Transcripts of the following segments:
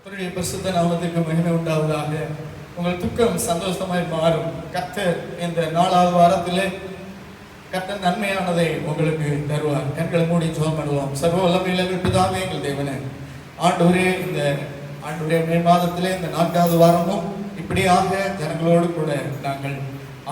கர்த்தருடைய பரிசுத்த நாமத்துக்கு மகிமை உண்டாவதாக. உங்கள் துக்கம் சந்தோஷமாய் மாறும். கர்த்தர் இந்த 4வது வாரத்திலே கர்த்தர் நன்மையானதை உங்களுக்கு தருவார். கண்களை மூடி ஜெபம் பண்ணுவோம். சர்வ வல்லமையுள்ள பிதாவே, எங்கள் தேவனே, ஆண்டவரே மே மாதத்திலே இந்த 4வது வாரமும் இப்படியாக ஜனங்களோடு கூட நாங்கள்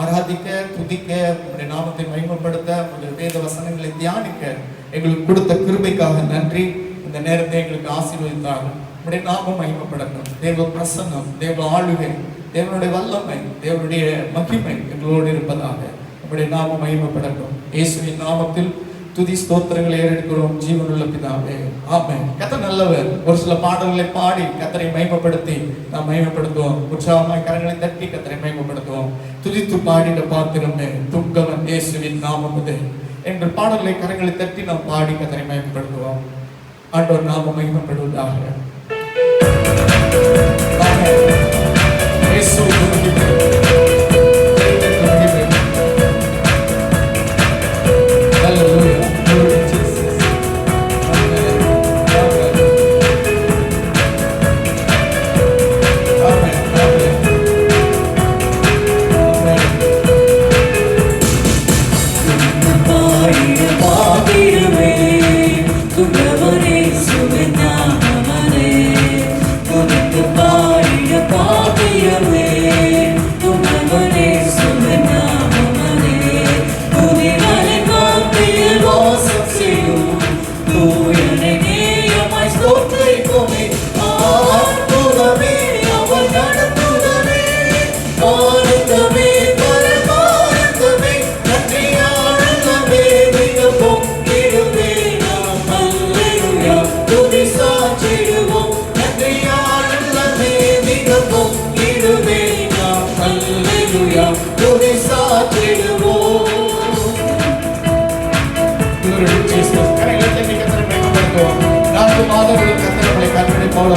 ஆராதிக்க, துதிக்க, உங்களுடைய நாமத்தை மகிமைப்படுத்த, உங்களுடைய வேத வசனங்களை தியானிக்க எங்களுக்கு கொடுத்த கிருபைக்காக நன்றி. இந்த நேரத்தை எங்களுக்கு ஆசீர்வதித்தார்கள். உங்களுடைய நாமம் மகிமைப்படட்டும். தேவ பிரசன்னம், தேவ ஆளுகை, தேவனுடைய வல்லமை, தேவனுடைய மகிமை எங்களோடு இருப்பதாக உங்களுடைய நாமம் மகிமைப்படட்டும். இயேசுவின் நாமத்தில் துதி ஸ்தோத்திரங்களை ஏறெடுக்கிறோம் ஜீவனுள்ள பிதாவே, ஆமென். கர்த்தர் நல்லவர். ஒரு சில பாடல்களை பாடி கர்த்தரை மகிமைப்படுத்தி நாம் மகிமைப்படுத்துவோம். உற்சாகமாய் கரங்களை தட்டி கர்த்தரை மகிமைப்படுத்துவோம். துதித்து பாடிட பாத்திரமே துங்கவன் இயேசுவின் நாமமுதே என்ற பாடல்களை கரங்களை தட்டி நாம் பாடி கர்த்தரை மகிமைப்படுத்துவோம். ஆண்டவர் நாமம் மகிமைப்படுவதாக.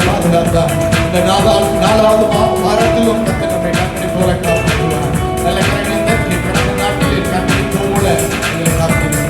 பாதுகாத்தார். இந்த 4வது வாரத்திலும் கர்த்தர் நம்மை கண்மணி போல காப்பாற்றுவார். நல்ல கரங்களை தட்டி கடந்த நாட்களில் கண்மணி போல எங்களை காப்பாற்றுவார்.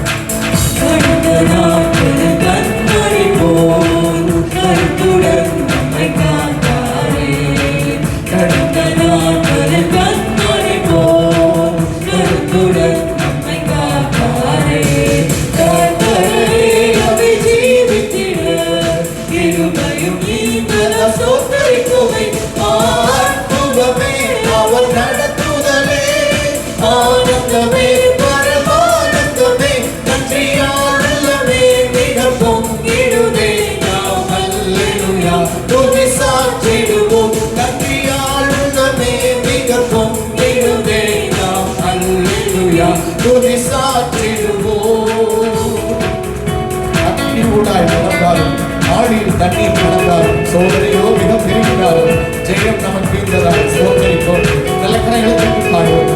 ஆழியில் தண்ணீர் நடந்தாலும் சோதனையோ மிக பெருகினாலும் ஜெயம் நமக்கு இருந்ததால் சோதனைப்போம். நல்ல கரைகளை தட்டி பாடுவோம்.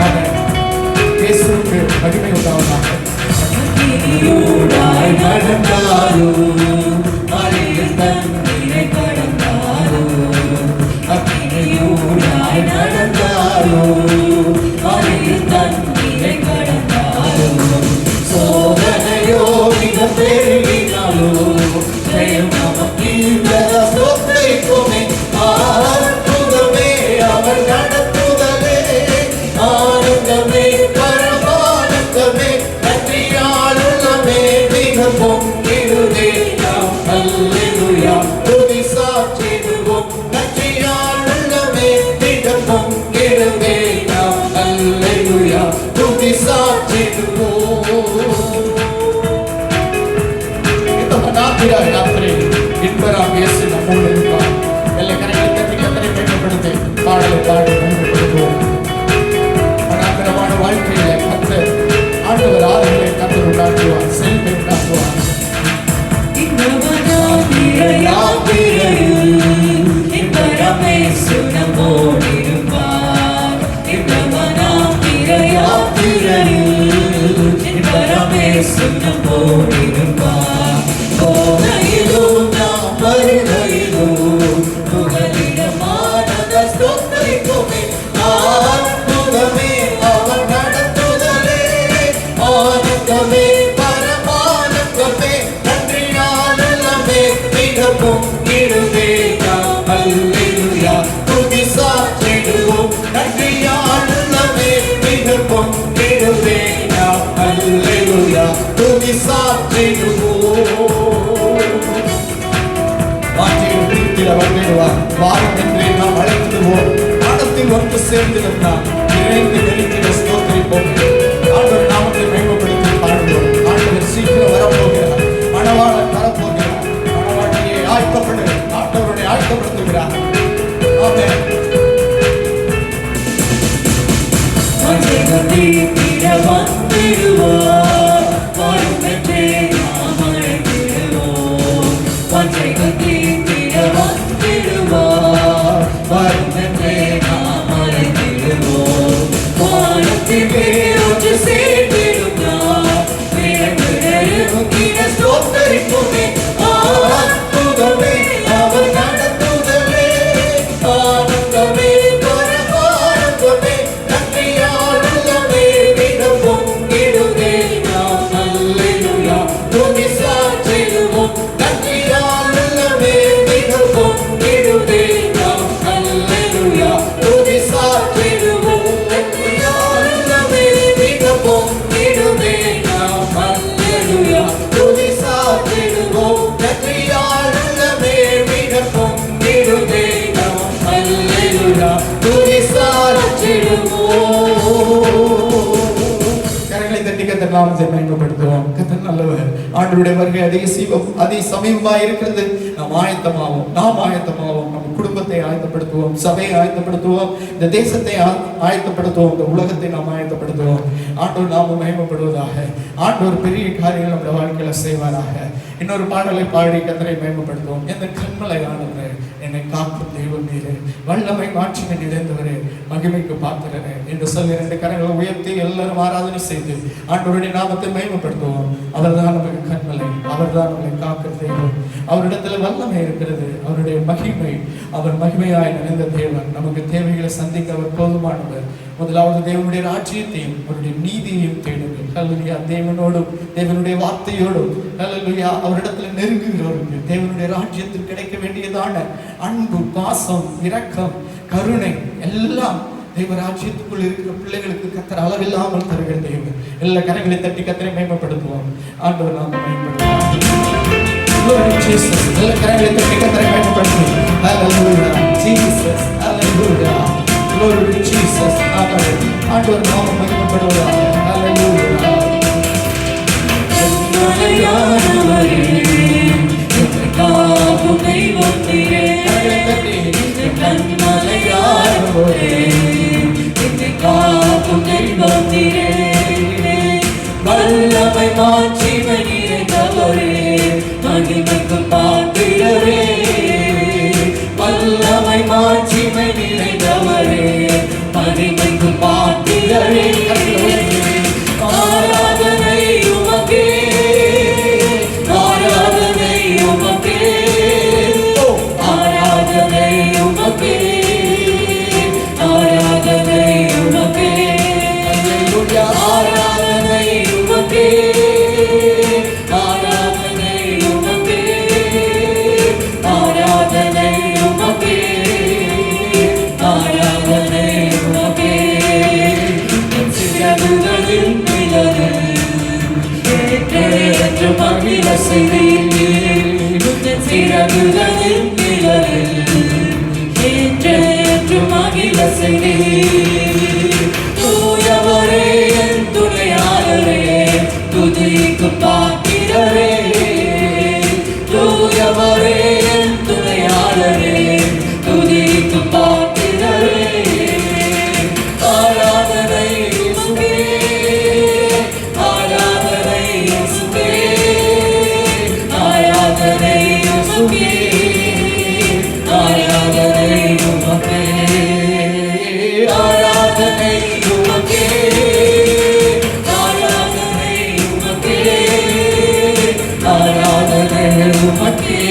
ஆமென். இயேசுவுக்கு மகிமை உண்டாவதாக. சோதனையோ மிக பெருகினாலும் ஜெயம் நமக்கு இருந்ததால் அற்புதமே அவர் நடத்துதலே, ஆனந்தமே பரமானந்தமே, நன்றியாளுள்ளமே மிக பொங்கிடுதே. நாம் அல்லேலூயா துதி சாற்றிடுவோம். நன்றியாளுள்ளமே மிக பொங்கிடுதே. நாம் அல்லேலூயா துதி சாற்றிடுவோம். யாத்திரை இன்பராம் இயேசு நம்மோடு இருப்பார். எல்லா கரைகளை தட்டி கர்த்தரை மேம்படுத்தி பாடலை பாடி மேம்படுத்துவோம். மனாந்தரமான வாழ்க்கையில கர்த்தர் ஆண்டவர் ஆறுகளை கர்த்தர் உண்டாக்குவார், செல்வத்தை உண்டாக்குவார். பரமானந்தமே, நன்றியால் எல்லாமே மிகவும் இருவே. வாரம் என்றே நாம் அழைத்திடுவோம். வானத்தில் ஒன்று சேர்ந்திருந்தால் நிறைந்து வெளிக்கிற ஸ்தோத்திரிப்போம். ஆண்டவர் நாமத்தை மகிமைப்படுத்தி பாடுவோம். ஆண்டவர் சீக்கிரம் வரப்போகிறார். மணவாளன் வரப்போகிறார். மணவாட்டியை ஆயத்தப்படு. ஆண்டவருடைய ஆயத்தப்படுத்துகிறார். ஆமென். கரங்களை தட்டி கர்த்தர் நாமத்தை மகிமைப்படுத்துவோம். கர்த்தர் நல்லவர். ஆண்டவருடைய வருகை அதி சமீபமாக இருக்கிறது. நாம் ஆயத்தமாவோம். நம் குடும்பத்தை ஆயத்தப்படுத்துவோம். சபையை ஆயத்தப்படுத்துவோம். இந்த தேசத்தை ஆயத்தப்படுத்துவோம். இந்த உலகத்தை நாம் ஆயத்தப்படுத்துவோம். ஆண்டவர் நாம மகிமைப்படுவதாக. ஆண்டவர் பெரிய காரியங்கள் நம்முடைய வாழ்க்கையில செய்வாராக. இன்னொரு பாடலை பாடி கர்த்தரை மகிமைப்படுத்துவோம். எந்த கண்மலையானவரே, என்னை காக்கும் தெய்வம் நீரே, வல்லமை மாட்சிமை நிறைந்தவரே, மகிமைக்கு பாத்திரரே என்று சொல்லி 2 கரங்களை உயர்த்தி எல்லாரும் ஆராதனை செய்து ஆண்டவருடைய நாமத்தை மகிமைப்படுத்துவோம். அவர்தான் நமக்கு கண்மலை. அவர்தான் நம்மை காக்கிற தெய்வம். அவரிடத்துல வல்லமை இருக்கிறது. அவருடைய மகிமை, அவர் மகிமையாய் நிறைந்த தேவன். நமக்கு தேவைகளை சந்திக்க அவர் போதுமானவர். முதலாவது தேவனுடைய ராஜ்யத்தையும் அவருடைய நீதியையும் தேடுங்கள். ஹல்லேலூயா. தேவனோடும் தேவனுடைய வார்த்தையோடும் ஹல்லேலூயா அவரிடத்துல நெருங்குகிறவருக்கு தேவனுடைய ராஜ்யத்தில் கிடைக்க வேண்டியதான அன்பு, பாசம், இரக்கம், கருணை எல்லாம் தேவ ராஜ்யத்துக்குள் இருக்கிற பிள்ளைகளுக்கு கர்த்தர் அளவில்லாமல் தருகிற தேவன். எல்லா கரங்களை தட்டி கர்த்தரை மேம்படுத்துவோம். ஆண்டவர் நாம மேம்படுத்துவோம். எல்லா கரங்களை தட்டி கர்த்தரை மேம்படுத்துவோம். Hallelujah Jesus. Hallelujah. Glory to Jesus. Amen. ஆண்டவர் நாமம் மகிமைப்படுவதாக. ஹல்லேலூயா. கண்மலையானவரே, என்னை காக்கும் தெய்வம் நீரே. கண்மலையானவரே, என்னை காக்கும் தெய்வம் நீரே. வல்லமை மாட்சிமை நிறைந்தவரே, மகிமைக்கு பாத்திரரே. வல்லமை மாட்சிமை நிறைந்தவரே, மகிமைக்கு பாத்திரரே. ஆராதனை உமக்கே, ஆராதனை உமக்கே, ஆராதனை உமக்கே, ஆராதனை உமக்கே, ஆராதனை உமக்கே, ஆராதனை உமக்கே, ஆராதனை உமக்கே, ஆராதனை உமக்கே. சிறகுகளின் நிழலில் ஏற்று மகிழ செய்தீர். சிறகுகளின் நிழலில் ஏற்று மகிழ செய்தீர். தூயவரே, என் துணையாளரே, துதிக்கு பாத்திரரே. தூயவரே, என் துணையாளரே, துதிக்கு பாத்திரரே. ஆராதனை இயேசுவே, ஆராதனை இயேசுவே, ஆராதனை இயேசுவே, ஆராதனை உமக்கே, ஆராதனை உமக்கே, ஆராதனை உமக்கே, ஆராதனை உமக்கே,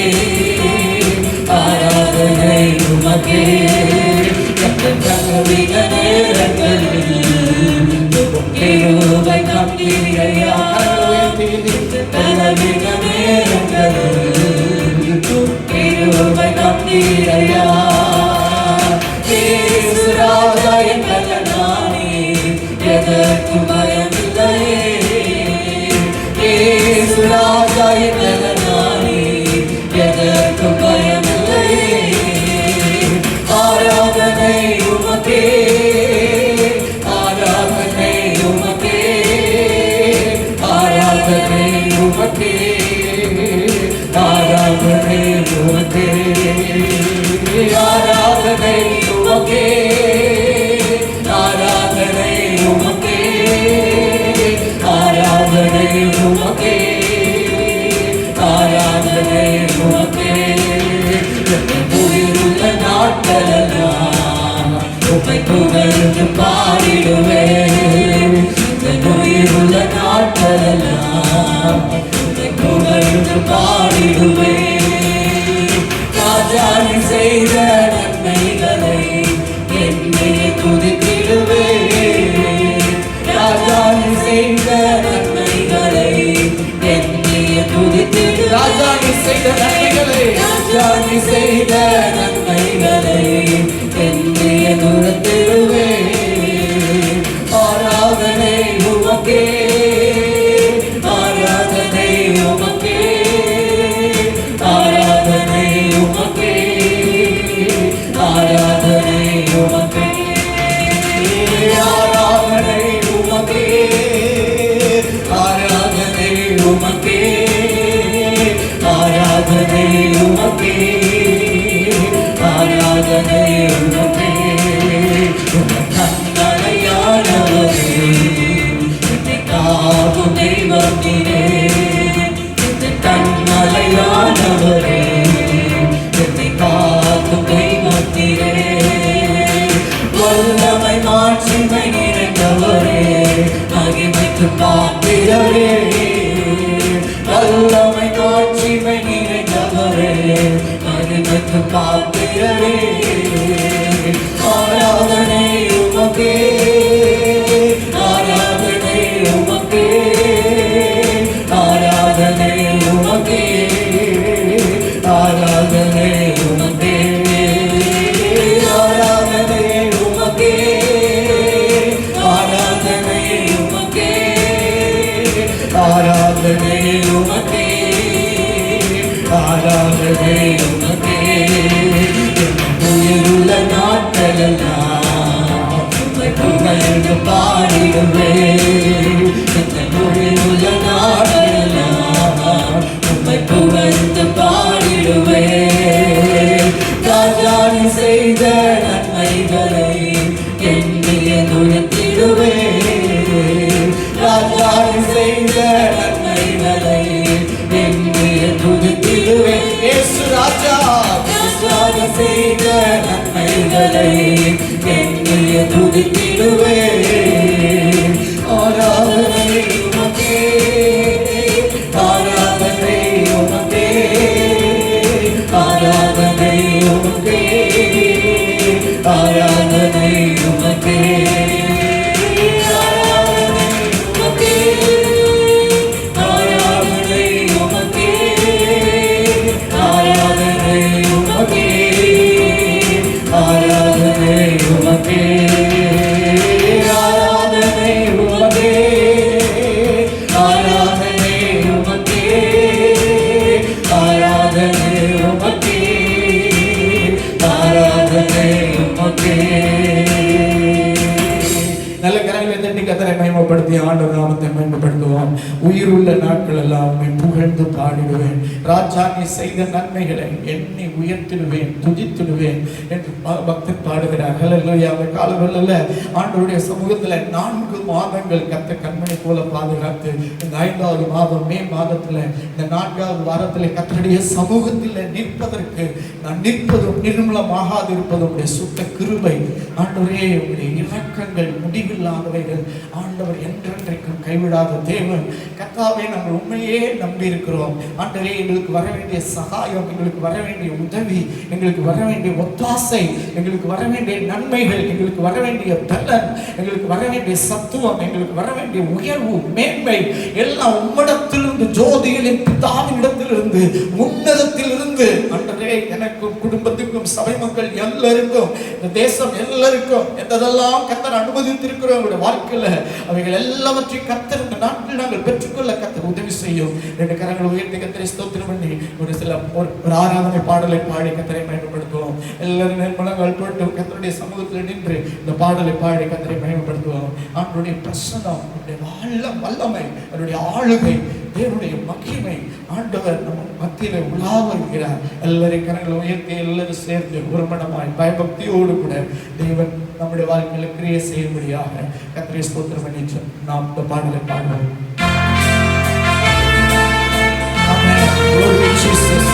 ஆராதனை உமக்கே. தகவிக நேரங்களில் கிருபை காண்கிறீரையா. தகவிக நேரங்களில் கிருபை காண்கிறீரையா. இயேசு ராஜா எங்கள் நானே, எதற்கு பயமில்லையே. இயேசு ராஜா எங்கள் நானே, எதற்கு பயமில்லையே. ஆராதனை உமக்கே, ஆராதனை உமக்கே, ஆராதனை உமக்கே, ஆராதனை உமக்கே. உயிருள்ள நாட்களெல்லாம் உம்மை புகழ்ந்து பாடிடுவேன். உயிருள்ள நாட்களெல்லாம் உம்மை புகழ்ந்து பாடிடுவேன். ராஜா நீ செய்த நன்மைகளை என்னை துதித்திடுவேன். ராஜா நீ செய்த நன்மைகளை என்னை துதித்திடுவேன். ராஜா நீ செய்த நன்மைகளை, ராஜா நீ செய்த நன்மைகளை என்னை துதித்திடுவேன். ஆராதனை உமக்கே, ஆராதனை உமக்கே, ஆராதனை உமக்கே, ஆராதனை உமக்கே, ஆராதனை உமக்கே, ஆராதனை உமக்கே, ஆராதனை உமக்கே, ஆராதனை உமக்கே. கண்மலையானவரே, என்னை காக்கும் தெய்வத்திலே, கண்மலையானவரே, என்னை காக்கும் தெய்வத்திலே, வல்லமை மாட்சிமை நிறைந்தவரே, மகிமைக்கு பாத்திரரே, வல்லமை மாட்சிமை நிறைந்தவரே, மகிமைக்கு பாத்திரரே. ஆராதனை உமக்கே, ஆராதனை உமக்கே, ஆராதனை உமக்கே, ஆராதனை உமக்கே, ஆராதனை உமக்கே, ஆராதனை உமக்கே, ஆராதனை உமக்கே, ஆராதனை உமக்கே. உயிருள்ள நாட்களெல்லாம் உம்மை புகழ்ந்து பாடிடுவேன். உயிருள்ள நாட்களெல்லாம் உம்மை புகழ்ந்து பாடிடுவேன். ராஜா நீ செய்த நன்மைகளை என்னைய துதித்திடுவேன். ராஜா நீ செய்த நன்மைகளை என்னைய துதித்திடுவேன். இயேசு ராஜா, ராஜா நீ செய்த நன்மைகளை என்னைய துதித்திடுவேன். ஆராதனை உமக்கே, ஆராதனை உமக்கே, ஆராதனை உமக்கே, ஆராதனை உமக்கே, ஆராதனை உமக்கே, ஆராதனை உமக்கே, ஆராதனை உமக்கே, ஆராதனை உமக்கே, ஆராதனை உமக்கே, ஆராதனை உமக்கே, ஆராதனை உமக்கே, ஆராதனை உமக்கே. நல்ல கரங்களை தட்டி கர்த்தரை மகிமைப்படுத்தி ஆண்டவர் நாமத்தை மகிமைப்படுத்துவோம். உயிருள்ள நாட்கள் எல்லாம் உம்மை புகழ்ந்து பாடிடுவேன். ராஜா நீ செய்த நன்மைகளை எண்ணி உயர்த்திடுவேன், துதித்திடுவேன் என்று பக்தர் பாடுகிறார். ஹல்லேலூயா. அந்த காலங்களில் ஆண்டவருடைய சமூகத்தில் 4 மாதங்கள் கர்த்தர் கண்மணி போல பாதுகாத்து இந்த 5வது மாதம் மே மாதத்தில் இந்த 4வது வாரத்தில் கர்த்தருடைய சமூகத்தில் நிற்பதற்கு நான் நிற்பதும் நிர்மூலமாகாது இருப்பதும் உடைய சுத்த கிருபை. ஆண்டவரே உடைய இரக்கங்கள் முடிவில்லாதவைகள். ஆண்டவர் என்றென்றைக்கும் கைவிடாத தேவன். கர்த்தாவே நாங்கள் உண்மையே நம்பி இருக்கிறோம். ஆண்டவரே எங்களுக்கு வர வேண்டிய சகாயம், எங்களுக்கு வர வேண்டிய உதவி, எங்களுக்கு வர வேண்டிய ஒத்தாசை, எங்களுக்கு வர வேண்டிய நன்மைகள், எங்களுக்கு வர வேண்டிய பலன், எங்களுக்கு வர வேண்டிய சத்துவம், எங்களுக்கு வர வேண்டிய உயர்வு, மேன்மை எல்லாம் உம்மிடத்திலிருந்து, ஜோதிகளின் பிதாவின் இடத்திலிருந்து, உன்னதத்திலிருந்து. ஆண்டவரே எனக்கும் குடும்பத்துக்கும் சபை மக்கள் எல்லாருக்கும் இந்த தேசம் எல்லாருக்கும் எதெல்லாம் கர்த்தர் அனுமதித்திருக்கிறோம் எங்களுடைய வாழ்க்கையில அவைகள் எல்லாவற்றையும் கர்த்தர் இந்த நாட்கள் நாங்கள் பெற்றுக்கொள்ள கர்த்தர் உதவி செய்யும். 2 கரங்களை உயர்த்தி கர்த்தரை ஸ்தோத்திரம் பண்ணி ஒரு ஆராதனை பாடலை பாடலை பாடி கர்த்தரை மகிமைப்படுத்துவோம். எல்லாரும் முழங்கால் போட்டு கர்த்தருடைய சமூகத்தில் நின்று இந்த பாடலை பாடி கர்த்தரை மகிமைப்படுத்துவோம். ஆண்டவருடைய பிரசன்னம், அவருடைய வல்லமை, அவருடைய ஆளுகை, தேவனுடைய மகிமை ஆண்டவர் நம்ம மத்தியில உலா வருகிறார். எல்லாரையும் கரங்களை உயர்த்தி எல்லாரும் சேர்ந்து ஒரு மனமாய் பயபக்தியோடு கூட தேவன் நம்முடைய வாழ்க்கையில கிரியை செய்யும்படியாக கர்த்தரை ஸ்தோத்திரம் பண்ணி நாம் இந்த பாடலை பாடுவோம். Amen. Glory to Jesus.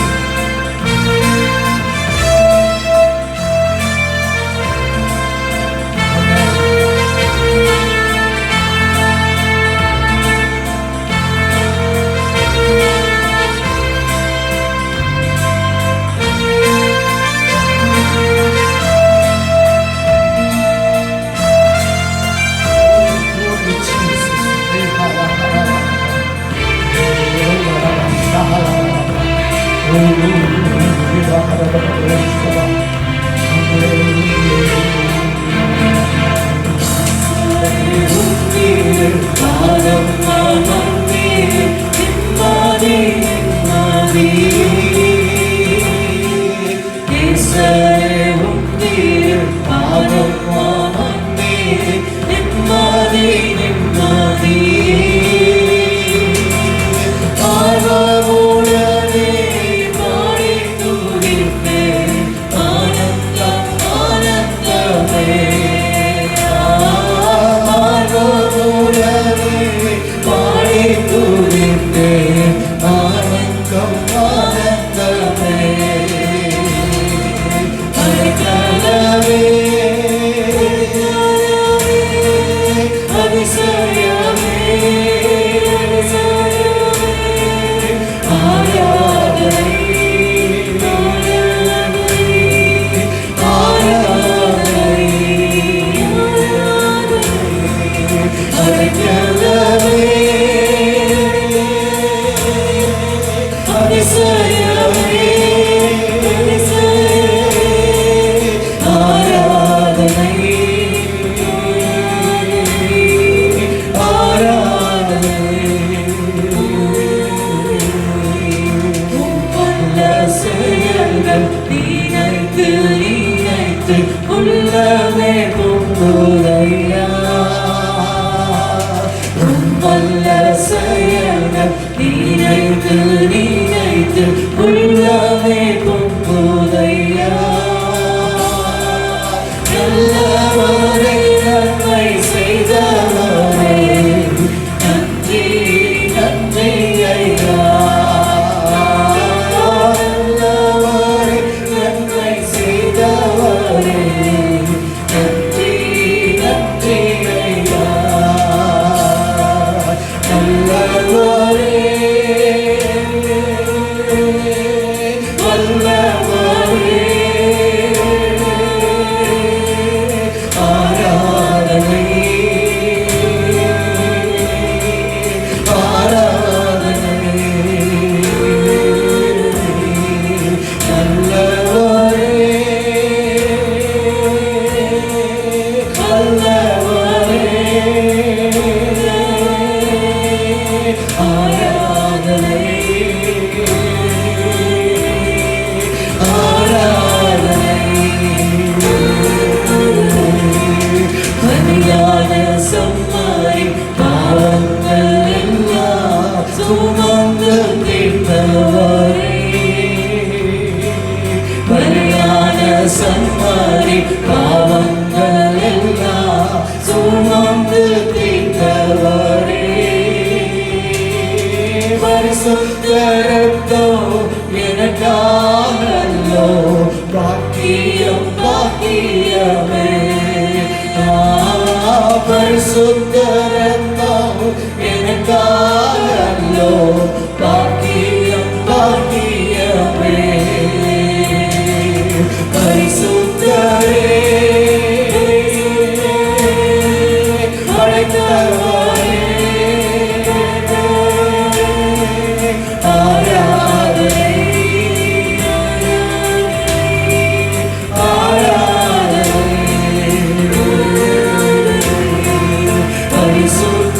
Jesus.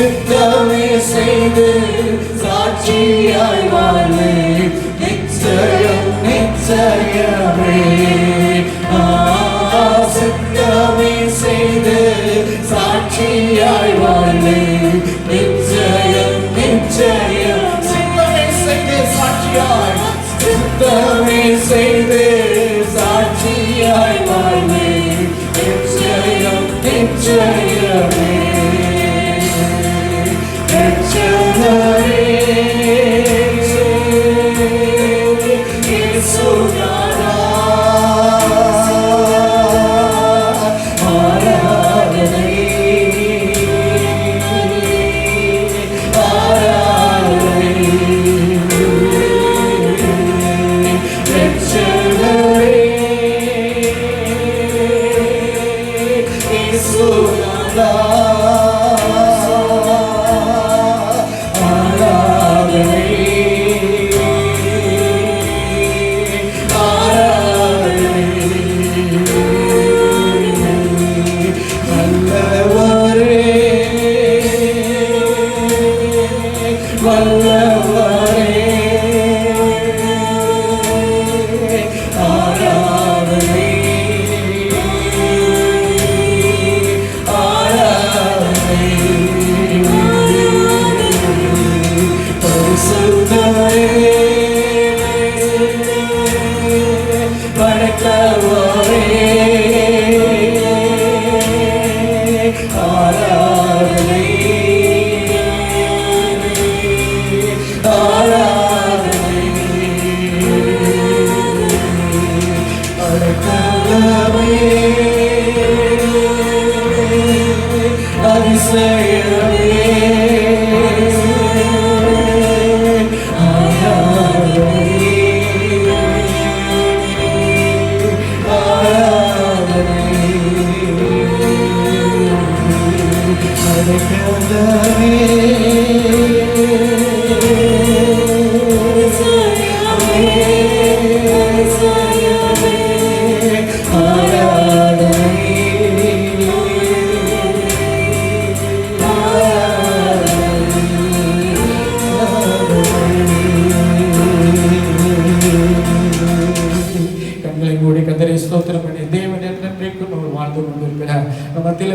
சித்தமே செய்து சாட்சியாய் வாழ்வே நிச்சயம் நிச்சயமே. சித்தமே செய்து சாட்சியாய் வாழ்வே நிச்சயம் நிச்சயம். சித்தமே செய்து சாட்சியாய், சித்தமே செய்து சாட்சியாய் வாழ்வே நிச்சயம் நிச்சயமே.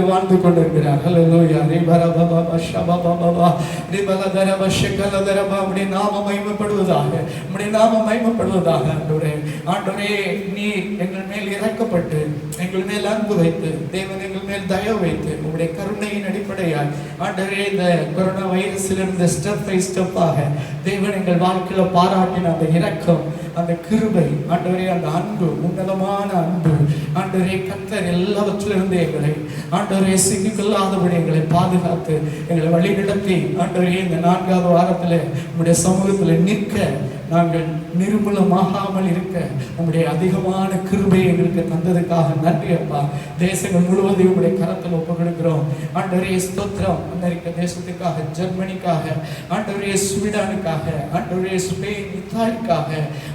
வாழ்ந்து கொண்டிருக்கிறார். ஹல்லேலூயா. நாம மகிமைப்படுவதாக, உம்முடைய நாம மகிமைப்படுவதாக. ஆண்டவரே, ஆண்டவரே, நீர் எங்கள் மேல் இறக்கப்பட்டு எங்கள் மேல் அன்பு வைத்து, தேவன் எங்கள் மேல் தயவு வைத்து, உங்களுடைய கருணையின் அடிப்படையால் ஆண்டவரே இந்த கொரோனா வைரஸிலிருந்து ஸ்டெப் பை ஸ்டெப்பாக தேவன் எங்கள் வாழ்க்கையில பாராட்டின அந்த இரக்கம், அந்த கிருபை, ஆண்டவரே அந்த அன்பு, உன்னதமான அன்பு, ஆண்டவரே கர்த்தர் எல்லாவற்றிலிருந்து எங்களை ஆண்டவரே சிக்கிக்கொள்ளாதபடி எங்களை பாதுகாத்து எங்களை வழி நடத்தி ஆண்டவரே இந்த 4வது வாரத்தில் உங்களுடைய சமூகத்தில் நிற்க, நாங்கள் நிர்மூலமாகாமல் இருக்க உங்களுடைய அதிகமான கிருபை எங்களுக்கு தந்ததுக்காக நன்றி அப்பா. தேசங்கள் முழுவதும் உங்களுடைய கரத்தில் ஒப்புக்கொடுக்கிறோம். ஆண்டவரே ஸ்தோத்திரம். அமெரிக்க தேசத்துக்காக, ஜெர்மனிக்காக, ஆண்டவரே ஸ்வீடனுக்காக, ஆண்டவரே ஸ்பெயின், இத்தாலிக்காக,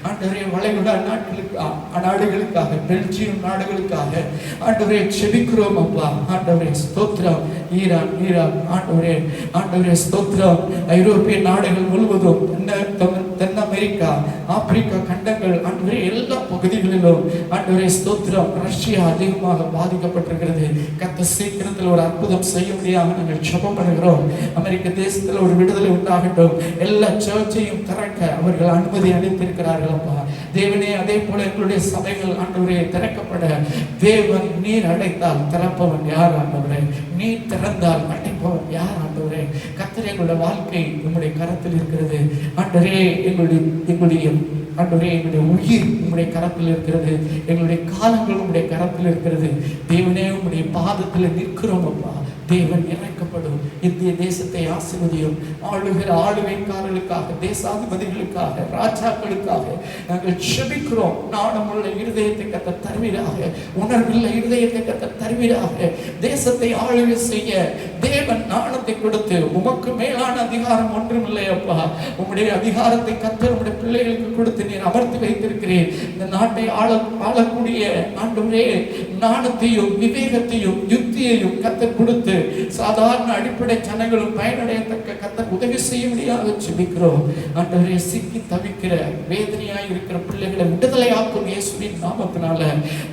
ஆண்டவரே வளைகுடா நாடுகளுக்காக, பெல்ஜியம் நாடுகளுக்காக ஆண்டவரே செபிக்கிறோம் அப்பா. ஆண்டவரே ஸ்தோத்திரம். ஈரான் ஆண்டவரே, ஆண்டவரே ஸ்தோத்திரம். ஐரோப்பிய நாடுகள் முழுவதும், தென் அமெரிக்கா, ஆப்பிரிக்கா கண்டங்கள், ஆண்டவரே எல்லா பகுதிகளிலும் ஆண்டவரே ஸ்தோத்திரம். ரஷ்யா அதிகமாக பாதிக்கப்பட்டிருக்கிறது. கர்த்தர் சீக்கிரத்தில் ஒரு அற்புதம் செய்ய முடியாமல் நாங்கள் ஜெபம் பண்ணுகிறோம். அமெரிக்க தேசத்தில் ஒரு விடுதலை உண்டாகட்டும். எல்லா சர்ச்சையும் திறக்க அவர்கள் அனுமதி அளித்திருக்கிறார்கள் அப்பா. தேவனே, அதே போல எங்களுடைய சபைகள் ஆண்டவரே திறக்கப்பட, தேவன் நீர் அடைத்தால் திறப்பவன் யார் ஆண்டவரே? நீர் திறந்தால் அடைப்பவன் யார் ஆண்டவரே? கர்த்தரே, எங்களுடைய வாழ்க்கை உங்களுடைய கரத்தில் இருக்கிறது ஆண்டவரே. எங்களுடைய ஆண்டவரே, எங்களுடைய உயிர் உங்களுடைய கரத்தில் இருக்கிறது. எங்களுடைய காலங்கள் உங்களுடைய கரத்தில் இருக்கிறது. தேவனே, உங்களுடைய பாதத்தில் நிற்கிறோம் அப்பா. தேவன் இறக்கப்படும். இந்திய தேசத்தை ஆசீர்வதியும். ஆளுகிற ஆளுகைக்காரர்களுக்காக, தேசாதிபதிகளுக்காக, ராஜாக்களுக்காக நாங்கள் செபிக்கிறோம். நாணமுள்ள இருதயத்தை கர்த்தர் தருவீராக. உணர்வுள்ள இருதயத்தை கர்த்தர் தருவீராக. தேசத்தை ஆளுகை செய்ய தேவன் நாணத்தை கொடுத்து, உமக்கு மேலான அதிகாரம் ஒன்றும் இல்லை அப்பா. உம்முடைய அதிகாரத்தை கர்த்தர் உம்முடைய பிள்ளைகளுக்கு கொடுத்து நீர் அமர்த்தி வைத்திருக்கிறேன். இந்த நாட்டை ஆளக்கூடிய ஆண்டவரே நாணத்தையும் விவேகத்தையும் யுக்தியையும் கர்த்தர் கொடுத்து சாதாரண அடிப்படை ஜனங்களும் பயனடையத்தக்க கர்த்தர் உதவி செய்ய முடியாத ஜெபிக்கிறோம். ஆண்டவரே, சிக்கி தவிக்கிற வேதனையாய் இருக்கிற பிள்ளைகளை விடுதலையாக்கும் இயேசுவின் நாமத்தினால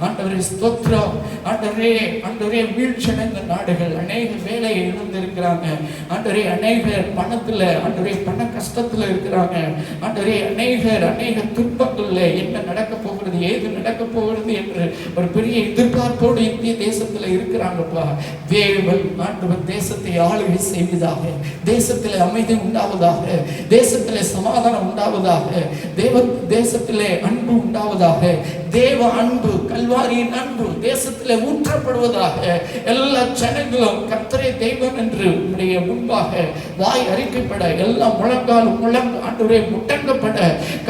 ஆண்டவரே ஸ்தோத்திரம். ஆண்டவரே வீழ்ச்சியடைந்த நாடுகள் அநேக வேலையை இழந்திருக்கிறாங்க. ஆண்டவரே, அநேகர் பணத்துல ஆண்டவரே பண கஷ்டத்துல இருக்கிறாங்க. ஆண்டவரே, அநேக துன்பங்கள்ல என்ன நடக்க போகிறது, ஏது நடக்க போகிறது என்று ஒரு பெரிய எதிர்பார்ப்போடு இந்திய தேசத்துல இருக்கிறாங்கப்பா. தேவன் ஆண்டவர் தேசத்தை ஆளுகை செய்வதாக, தேசத்திலே அமைதி உண்டாவதாக, தேசத்திலே சமாதானம் உண்டாவதாக, தேசத்திலே அன்பு உண்டாவதாக, தேவ அன்பு, கல்வாரியின் அன்பு தேசத்திலே ஊற்றப்படுவதாக. எல்லா ஜனங்களும் கர்த்தரே தெய்வம் என்று உம்முடைய முன்பாக வாய் அறிக்கைப்பட, எல்லா முழங்காலும் ஆண்டவரே முட்டங்கப்பட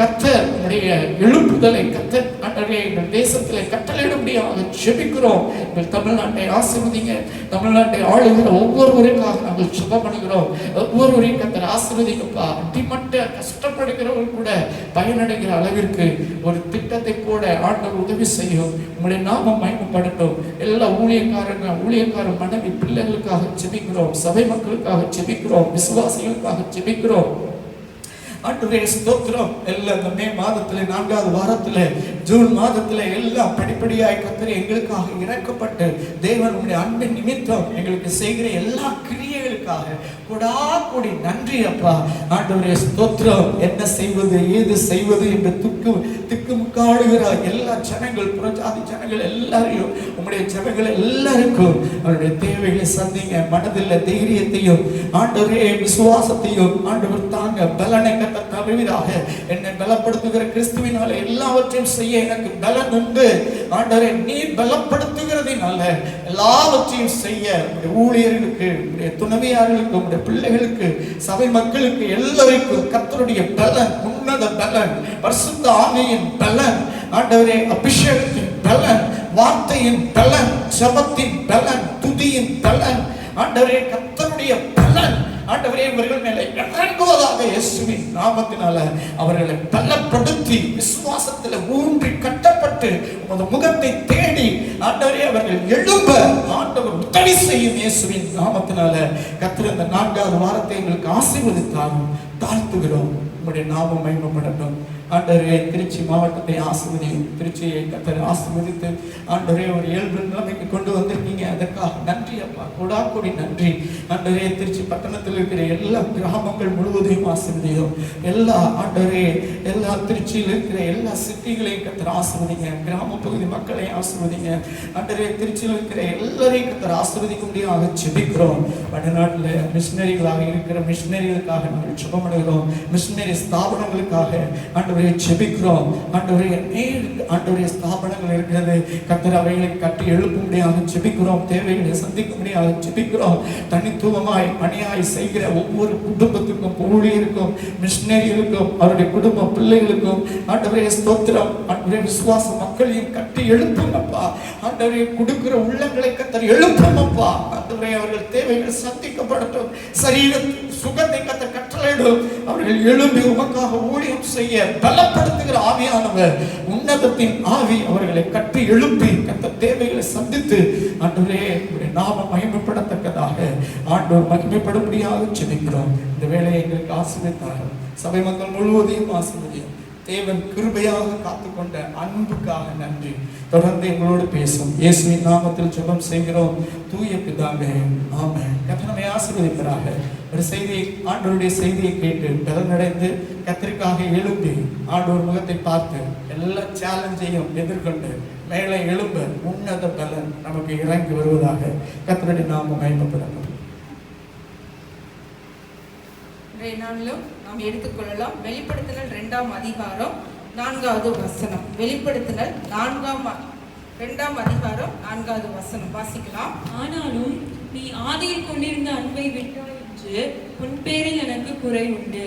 கர்த்தர் உம்முடைய எழுப்புதலை கர்த்தர் ஆண்டவரே எங்கள் தேசத்திலே கட்டளையிடும்படியாக ஜெபிக்கிறோம். எங்கள் தமிழ்நாட்டை ஆசீர்வதிங்க. தமிழ்நாட்டை ஆளுகிற ஒவ்வொருவருக்காக நாங்கள் ஜெபம் பண்ணுகிறோம். ஒவ்வொருவரையும் கர்த்தர் ஆசீர்வதிங்கப்பா. அடிமட்ட கஷ்டப்படுகிறவர்கள் கூட பயனடைகிற அளவிற்கு ஒரு திட்டத்தை போட ஆண்டவர் உதவி செய்யும். உங்களுடைய நாமம் மகிமைப்படட்டும். எல்லா ஊழியக்கார மனைவி பிள்ளைகளுக்காக ஜெபிக்கிறோம். சபை மக்களுக்காக ஜெபிக்கிறோம். விசுவாசிகளுக்காக ஜெபிக்கிறோம். ஆண்டவரே ஸ்தோத்திரம். எல்லாம் இந்த மே மாதத்துல 4வது வாரத்துல ஜூன் மாதத்துல எல்லாம் படிப்படியாய் கர்த்தர் எங்களுக்காக இறக்கப்பட்டு தேவன் உம்முடைய அன்பின் நிமித்தம் எங்களுக்கு செய்கிற எல்லா கிரியைகளுக்காக கொடாக்கூடி நன்றி அப்பா. ஆண்டவரே ஸ்தோத்திரம். என்ன செய்வது, ஏது செய்வது என்று திக்குமுக்காடுகிற எல்லா ஜனங்கள், புறஜாதி ஜனங்கள் எல்லாரையும் உம்முடைய ஜனங்கள் எல்லாருக்கும் அவருடைய தேவைகளை சந்திங்க. மனதில் தைரியத்தையும் ஆண்டவரே விசுவாசத்தையும் ஆண்டவர் தாங்க பலனை தருவீராக. என்னை பலப்படுத்துகிற கிறிஸ்துவினால எல்லாவற்றையும் செய்ய எனக்கு பலன் உண்டு. ஆண்டவரே, நீர் பலப்படுத்துகிறதினால எல்லாவற்றையும் செய்ய ஊழியர்களுக்கு, துணைவியார்களுக்கு, பிள்ளைகளுக்கு, சபை மக்களுக்கு எல்லாருக்கும் கர்த்தருடைய பலன், உன்னத பலன், பரிசுத்த ஆவியின் பலன், ஆண்டவரே அபிஷேகத்தின் பலன், வார்த்தையின் பலன், ஜெபத்தின் பலன், துதியின் பலன், ஆண்டவரே கர்த்தருடைய பலன் ஆண்டவரே இவர்கள் மேலே இறங்குவதாக இயேசுவின் நாமத்தினால அவர்களை பலப்படுத்தி விசுவாசத்தில் ஊன்றி கட்டப்பட்டு உமது முகத்தை தேடி ஆண்டவரே அவர்கள் எழும்ப ஆண்டவர் உதவி செய்யும் இயேசுவின் நாமத்தினால. கர்த்தர் இந்த 4வது வாரத்தை எங்களுக்கு ஆசீர்வதித்தாலும் தாழ்த்துகிறோம். உங்களுடைய நாமம் மகிமைப்படட்டும். ஆண்டவரே, திருச்சி மாவட்டத்தை ஆசீர்வதியும். திருச்சியை கர்த்தர் ஆசீர்வதித்து ஆண்டவரே ஒரு இயல்பு நிலைமைக்கு கொண்டு வந்திருக்கீங்க. அதற்காக நன்றி அப்பா, கொடாக்கூடி நன்றி. ஆண்டவரே, திருச்சி பட்டணத்தில் இருக்கிற எல்லா கிராமங்கள் முழுவதையும் ஆசீர்வதியும். எல்லா திருச்சியில் இருக்கிற எல்லா சிட்டிகளையும் கர்த்தர் ஆசீர்வதிங்க. கிராம பகுதி மக்களை ஆசீர்வதிங்க. ஆண்டவரே, திருச்சியில் இருக்கிற எல்லாரையும் கர்த்தர் ஆசீர்வதிக்கும்படியாக ஜெபிக்கிறோம். வடநாட்டில் மிஷினரிகளாக இருக்கிற மிஷினரிகளுக்காக நாங்கள் ஜெபம் பண்ணுகிறோம். மிஷினரி ஸ்தாபனங்களுக்காக ஆண்டவரே ஜெபிக்கிறோம். ஆண்டவரே ஸ்தாபனங்கள் இருக்கிறது கர்த்தர் அவைகளை கட்டி எழுப்பும்படியாக ஜெபிக்கிறோம். தேவைகளை சந்திக்கும்படியாக ஜெபிக்கிறோம். தனித்துவமாய் பணியாய் செய்கிற ஒவ்வொரு குடும்பத்துக்கும், ஊழியருக்கும், மிஷினரிகளுக்கும், அவருடைய குடும்ப பிள்ளைகளுக்கும் ஆண்டவரே ஸ்தோத்திரம். ஆண்டவரே விசுவாச மக்களையும் கட்டி எழுப்புங்கப்பா. ஆண்டவரே கொடுக்கிற உள்ளங்களை கர்த்தர் எழுப்புங்கப்பா. ஆண்டவரே அவர்கள் தேவைகள் சந்திக்கப்படட்டும். சரீர சுகத்தை கர்த்தர் கட்டளையிடும். அவர்கள் எழும்பி உமக்காக ஊழியம் செய்ய பலப்படுத்துகிற ஆவியானவர், உன்னதத்தின் ஆவி அவர்களை கட்டி எழுப்பி கர்த்தர் தேவைகளை சந்தித்து ஆண்டவரே நாமம் மகிமைப்படத்தக்கதாக ஆண்டவர் மகிமைப்படும்படியாக ஜெபிக்கிறோம். இந்த வேலையை எங்களுக்கு ஆசீர்வதித்தார்கள். சபை மக்கள் முழுவதையும் ஆசீர்வதியும். தேவன் கிருபையாக காத்துக்கொண்ட அன்புக்காக நன்றி. தொடர்ந்து எங்களோடு பேசும் இயேசுவின் நாமத்தில் ஜெபம் செய்கிறோம் தூய பிதாவே, ஆமென். கர்த்தர் நம்மை ஆசீர்வதிப்பாராக. ஒரு செய்தியை, ஆண்டவருடைய செய்தியை கேட்டு பலனடைந்து கர்த்தருக்காக எழும்பி ஆண்டவர் முகத்தை பார்த்து எல்லா சேலஞ்சையும் எதிர்கொண்டு மேலே எழும்ப உன்னத பலன் நமக்கு இறங்கி வருவதாக. கர்த்தருடைய நாமம் மகிமைப்படட்டும். நாளிலும் நாம் எடுத்துக்கொள்ளலாம். வெளிப்படுத்தினல் 2ஆம் அதிகாரம் 4வது வசனம். வெளிப்படுத்தினல் 2ஆம் அதிகாரம் 4வது வசனம் வாசிக்கலாம். ஆனாலும் நீ ஆதியில் கொண்டிருந்த அன்பை விட்டாய் என்று உன் பேரில் எனக்கு குறை உண்டு.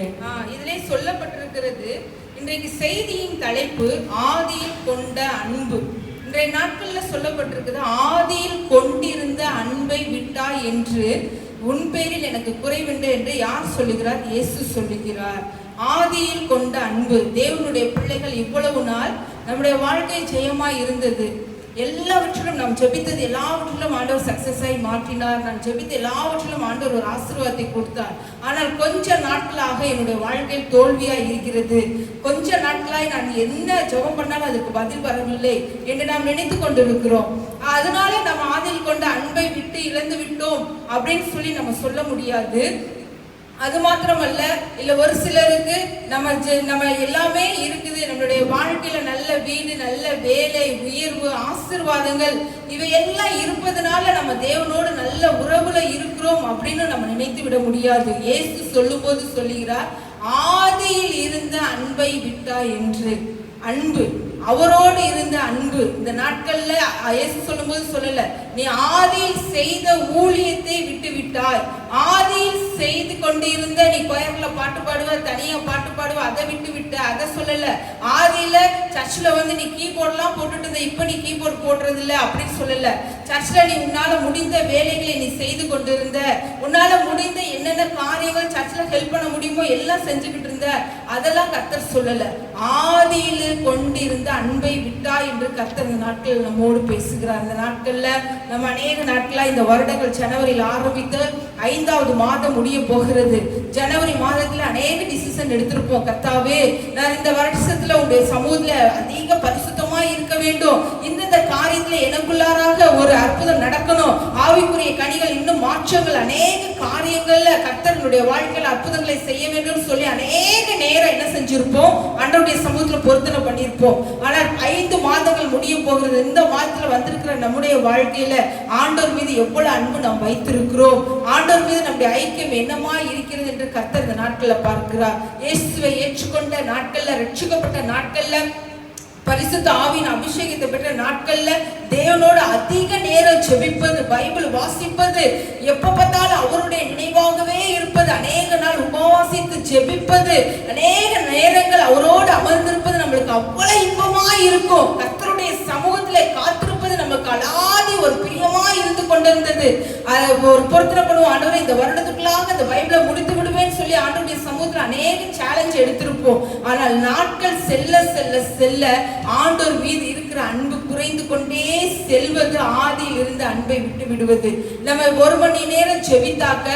இதிலே சொல்லப்பட்டிருக்கிறது. இன்றைக்கு செய்தியின் தலைப்பு ஆதியில் கொண்ட அன்பு. இன்றைய நாட்கள்ல சொல்லப்பட்டிருக்கிறது, ஆதியில் கொண்டிருந்த அன்பை விட்டாய் என்று உன் பேரில் எனக்கு குறைவுண்டு என்று யார் சொல்லுகிறார்? இயேசு சொல்லுகிறார். ஆதியில் கொண்ட அன்பு. தேவனுடைய பிள்ளைகள் இவ்வளவு நாள் நம்முடைய வாழ்க்கை ஜெயமாய் இருந்தது. எல்லாவற்றிலும் நாம் ஜெபித்தது எல்லாவற்றிலும் ஆண்டவர் சக்சஸ் ஆகி மாற்றினார். நான் ஜெபித்த எல்லாவற்றிலும் ஆண்டவர் ஒரு ஆசீர்வாதத்தை கொடுத்தார். ஆனால் கொஞ்ச நாட்களாக என்னுடைய வாழ்க்கையில் தோல்வியாய் இருக்கிறது. கொஞ்ச நாட்களாய் நான் என்ன ஜெபம் பண்ணாலும் அதுக்கு பதில் வரவில்லை என்று நாம் நினைத்து கொண்டிருக்கிறோம். அதனால நம்ம ஆதியில் கொண்ட அன்பை விட்டு இழந்து விட்டோம் அப்படின்னு சொல்லி நம்ம சொல்ல முடியாது. அது மாத்திரமல்ல, இல்ல ஒரு சிலருக்கு நம்ம எல்லாமே இருக்குது, நம்மளுடைய வாழ்க்கையில நல்ல வீடு, நல்ல வேலை, உயர்வு, ஆசீர்வாதங்கள் இவை எல்லாம் இருப்பதனால நம்ம தேவனோடு நல்ல உறவுல இருக்கிறோம் அப்படின்னு நம்ம நினைத்து விட முடியாது. இயேசு சொல்லும் போது சொல்லுகிறார், ஆதியில் இருந்த அன்பை விட்டா என்று. அன்பு, அவரோடு இருந்த அன்பு. இந்த நாட்கள்ல இயேசு சொல்லும் போது சொல்லல, நீ ஆதியில் செய்த ஊழியத்தை விட்டு விட்டாய். ஆதியில் செய்து கொண்டிருந்த, நீ கோயில்ல பாட்டு பாடுவ, தனியா பாட்டு பாடுவ, அதை விட்டு விட்ட, அதை சொல்லல. ஆதியில சர்ச்சில் நீ கீபோர்ட்லாம் போட்டுட்டு இப்ப நீ கீபோர்ட் போடுறது இல்லை அப்படின்னு சொல்லல. சர்ச்சில் நீ உன்னால முடிந்த வேலைகளை நீ செய்து கொண்டிருந்த, உன்னால முடிந்த என்னென்ன காரியங்கள் சர்ச்சில் ஹெல்ப் பண்ண முடியுமோ எல்லாம் செஞ்சுக்கிட்டு இருந்த, அதெல்லாம் கர்த்தர் சொல்லல. ஆதியில் கொண்டிருந்த அன்பை விட்டா என்று கர்த்தர் இந்த நாட்கள் நம்மோடு பேசுகிறார். இந்த நாட்கள்ல நம்ம அநேக நாட்களா இந்த வருடங்கள் ஜனவரியில் ஆரம்பித்து 5வது மாதம் முடிய போகிறது. ஜனவரி மாதத்துல அநேக டிசிஷன் எடுத்திருப்போம். கர்த்தாவே, நான் இந்த வருஷத்துல உங்களுடைய சமூகத்துல அதிக பரிசுத்தமா இருக்க வேண்டும், இந்த காரியத்துல எனக்குள்ளாராக ஒரு அற்புதம் நடக்கணும், ஆவிக்குரிய கனிகள் இன்னும் மாற்றங்கள், அநேக காரியங்கள்ல கர்த்தருடைய வாழ்க்கையில அற்புதங்களை செய்ய வேண்டும் சொல்லி அநேக நேரம் என்ன செஞ்சிருப்போம், ஆண்டவருடைய சமூகத்துல பொருத்தனை பண்ணியிருப்போம். ஆனால் 5 மாதங்கள் முடிய போகிறது. இந்த மாதத்துல வந்திருக்கிற நம்முடைய வாழ்க்கையில ஆண்டவர் மீது எவ்வளவு அன்பு நாம் வைத்திருக்கிறோம், ஆண்டவர் மீது நம்முடைய ஐக்கியம் என்னமா இருக்கிறது என்று கர்த்தர் இந்த நாட்கள்ல பார்க்கிறார். இயேசுவை ஏற்றுக்கொண்ட நாட்கள்ல, ரட்சிக்கப்பட்ட நாட்கள்ல, பரிசுத்த ஆவியின் அபிஷேகத்தை பெற்ற நாட்கள்ல தேவனோடு அதிக நேரம் ஜெபிப்பது, பைபிள் வாசிப்பது, எப்ப பார்த்தாலும் அவருடைய நினைவாகவே இருப்பது, அநேக நாள் உபவாசித்து ஜெபிப்பது, அநேக நேரங்கள் அவரோடு அமர்ந்திருப்பது நம்மளுக்கு அவ்வளவு இன்பமா இருக்கும். கர்த்தருடைய சமூகத்திலே காத்திருப்பது நமக்கு அலாதி ஒரு பிரியமா இருந்து கொண்டிருந்தது. ஒரு பொருத்தனை பண்ணுவோம், ஆண்டவரே இந்த வருடத்துக்குள்ளாக இந்த பைபிளை முடித்து விடுவேன்னு சொல்லி ஆண்டவருடைய சமூகத்தில் அநேக சேலஞ்ச் எடுத்திருப்போம். ஆனால் நாட்கள் செல்ல செல்ல செல்ல ஆண்டவர் மீது இருக்கிற அன்பு குறைந்து கொண்டே செல்வது, ஆதியில் இருந்த அன்பை விட்டு விடுவது. நம்ம 1 மணி நேரம் ஜெபித்தாக்க